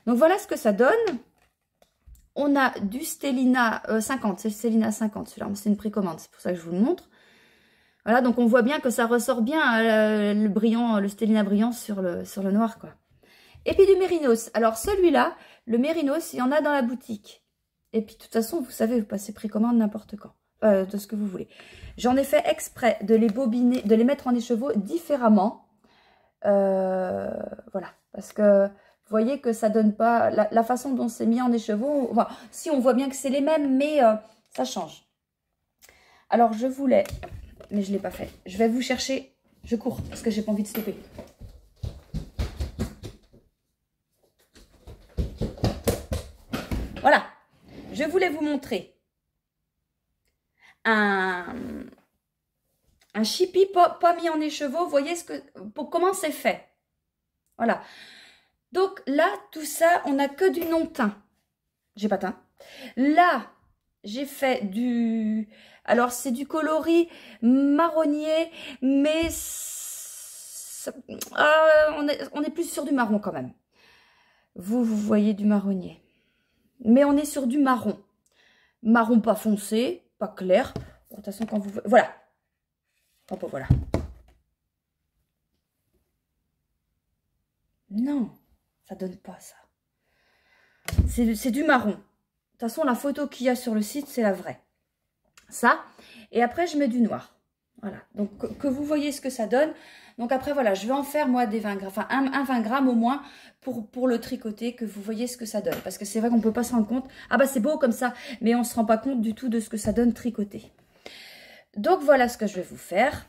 Donc, voilà ce que ça donne. On a du Stélina 50. C'est Stélina 50, celui-là. C'est une précommande. C'est pour ça que je vous le montre. Voilà, donc on voit bien que ça ressort bien le Stélina brillant sur le noir, quoi. Et puis du mérinos. Alors celui-là, le mérinos, il y en a dans la boutique. Et puis de toute façon, vous savez, vous passez précommande n'importe quand. De ce que vous voulez. J'en ai fait exprès de les bobiner, de les mettre en écheveau différemment. Voilà, parce que vous voyez que ça donne pas... La façon dont c'est mis en écheveau, enfin, si on voit bien que c'est les mêmes, mais ça change. Alors je voulais... mais je ne l'ai pas fait. Je vais vous chercher. Je cours parce que j'ai pas envie de stopper. Voilà. Je voulais vous montrer un chippy pas mis en écheveau. Vous voyez comment c'est fait. Voilà. Donc là, tout ça, on n'a que du non-teint. J'ai pas teint. Là, j'ai fait du... Alors, c'est du coloris marronnier, mais on est plus sur du marron quand même. Vous voyez du marronnier. Mais on est sur du marron. Marron pas foncé, pas clair. De toute façon, quand vous... Voilà. Hop, voilà. Non, ça donne pas ça. C'est du marron. De toute façon, la photo qu'il y a sur le site, c'est la vraie. Ça. Et après, je mets du noir. Voilà. Donc, que vous voyez ce que ça donne. Donc, après, voilà, je vais en faire, moi, des 20 grammes. Enfin, un 20 grammes au moins pour le tricoter, que vous voyez ce que ça donne. Parce que c'est vrai qu'on ne peut pas se rendre compte. Ah, bah, c'est beau comme ça. Mais on ne se rend pas compte du tout de ce que ça donne tricoté. Donc, voilà ce que je vais vous faire.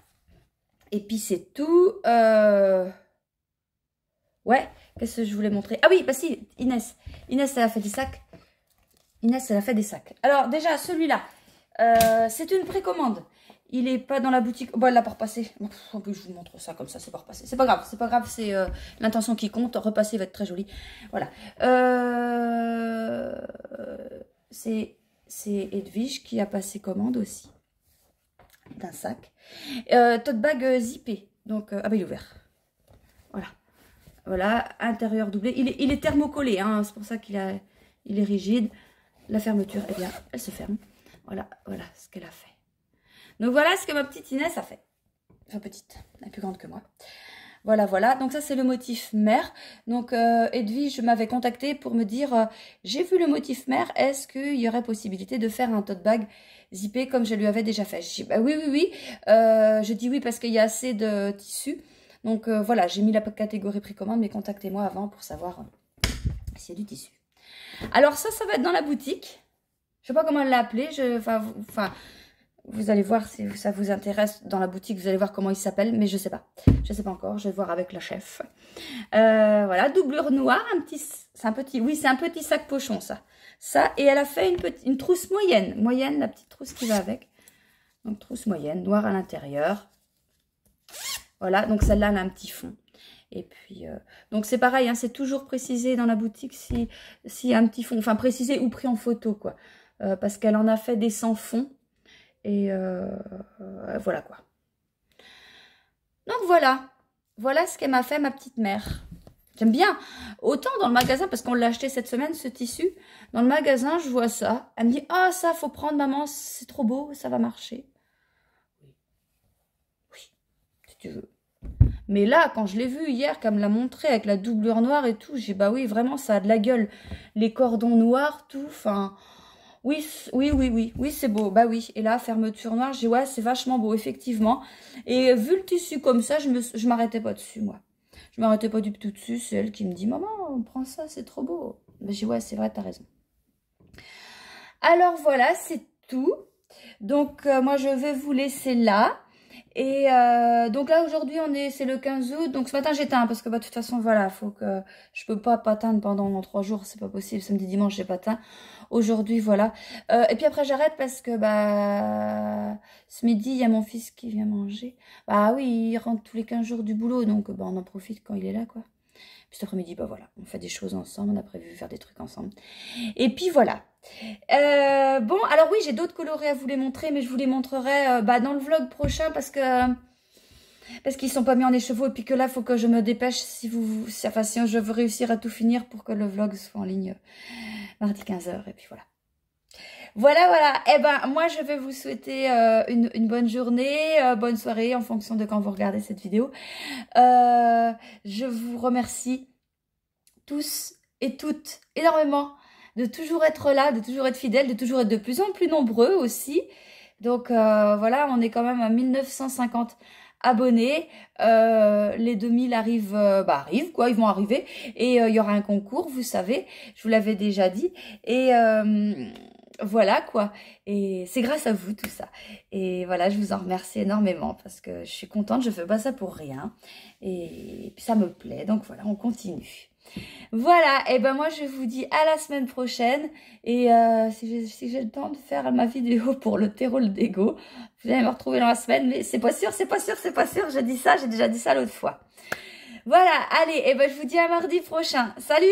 Et puis, c'est tout. Ouais. Qu'est-ce que je voulais montrer? Ah oui, bah si, Inès. Inès, elle a fait des sacs. Inès, elle a fait des sacs. Alors, déjà, celui-là. C'est une précommande. Il n'est pas dans la boutique. Bon, elle l'a pas repassé. Je vous montre ça comme ça, c'est pas repassé. C'est pas grave, c'est l'intention qui compte. Repasser va être très joli. Voilà. C'est Edwige qui a passé commande aussi. D'un sac. Tote bag zippé. Donc, ah bah il est ouvert. Voilà. Voilà, intérieur doublé. Il est thermocollé, hein, c'est pour ça il est rigide. La fermeture, eh bien, elle se ferme. Voilà ce qu'elle a fait. Donc voilà ce que ma petite Inès a fait. Enfin petite, elle est plus grande que moi. Voilà, voilà. Donc ça, c'est le motif mère. Donc Edwige m'avait contacté pour me dire, j'ai vu le motif mère, est-ce qu'il y aurait possibilité de faire un tote bag zippé comme je lui avais déjà fait? Je dis, bah oui, oui, oui. Je dis oui parce qu'il y a assez de tissu. Donc voilà, j'ai mis la catégorie précommande, mais contactez-moi avant pour savoir s'il y a du tissu. Alors ça va être dans la boutique. Je sais pas comment l'appeler. Enfin, vous allez voir si ça vous intéresse dans la boutique. Vous allez voir comment il s'appelle, mais je sais pas. Je sais pas encore. Je vais voir avec la chef. Voilà, doublure noire, c'est un petit sac pochon ça. Ça, et elle a fait une trousse moyenne, la petite trousse qui va avec. Donc trousse moyenne, noire à l'intérieur. Voilà, donc celle-là, elle a un petit fond. Et puis, donc c'est pareil, hein, c'est toujours précisé dans la boutique si y a un petit fond, enfin précisé ou pris en photo, quoi. Parce qu'elle en a fait des sans fond. Et voilà, quoi. Donc voilà ce qu'elle m'a fait, ma petite mère. J'aime bien. Autant dans le magasin, parce qu'on l'a acheté cette semaine, ce tissu. Dans le magasin, je vois ça. Elle me dit, ah, ça, faut prendre, maman, c'est trop beau, ça va marcher. Oui, si tu veux. Mais là, quand je l'ai vu hier, qu'elle me l'a montré avec la doublure noire et tout, j'ai bah oui, vraiment, ça a de la gueule. Les cordons noirs, tout, enfin... Oui, c'est beau, bah oui. Et là, fermeture noire, j'ai ouais, c'est vachement beau, effectivement. Et vu le tissu comme ça, je m'arrêtais pas dessus, moi. Je m'arrêtais pas du tout dessus, c'est elle qui me dit, maman, on prend ça, c'est trop beau. Ben, j'ai ouais, c'est vrai, t'as raison. Alors voilà, c'est tout. Donc, moi, je vais vous laisser là. Et donc là aujourd'hui c'est le 15 août, donc ce matin j'éteins parce que bah, de toute façon voilà, faut que je peux pas teindre pendant 3 jours, c'est pas possible, samedi dimanche j'ai pas teint. Aujourd'hui voilà, et puis après j'arrête parce que bah ce midi il y a mon fils qui vient manger. Bah oui, il rentre tous les 15 jours du boulot, donc bah on en profite quand il est là quoi. Puis cet après-midi bah voilà, on fait des choses ensemble, on a prévu faire des trucs ensemble. Et puis voilà. Bon, alors oui, j'ai d'autres colorés à vous les montrer, mais je vous les montrerai dans le vlog prochain parce qu'ils sont pas mis en écheveau et puis que là, il faut que je me dépêche si je veux réussir à tout finir pour que le vlog soit en ligne mardi 15h et puis voilà. Voilà. Eh ben, moi, je vais vous souhaiter une bonne journée, bonne soirée en fonction de quand vous regardez cette vidéo. Je vous remercie tous et toutes énormément de toujours être là, de toujours être fidèles, de toujours être de plus en plus nombreux aussi. Donc voilà, on est quand même à 1950 abonnés. Les 2000 arrivent, arrivent quoi, ils vont arriver. Et il y aura un concours, vous savez, je vous l'avais déjà dit. Et voilà quoi. Et c'est grâce à vous tout ça. Et voilà, je vous en remercie énormément parce que je suis contente, je fais pas ça pour rien. Et puis ça me plaît, donc voilà, on continue. Voilà, et ben moi je vous dis à la semaine prochaine. Et si j'ai le temps de faire ma vidéo pour le terreau d'ego, vous allez me retrouver dans la semaine, mais c'est pas sûr, j'ai déjà dit ça l'autre fois. Voilà, allez, et ben je vous dis à mardi prochain. Salut!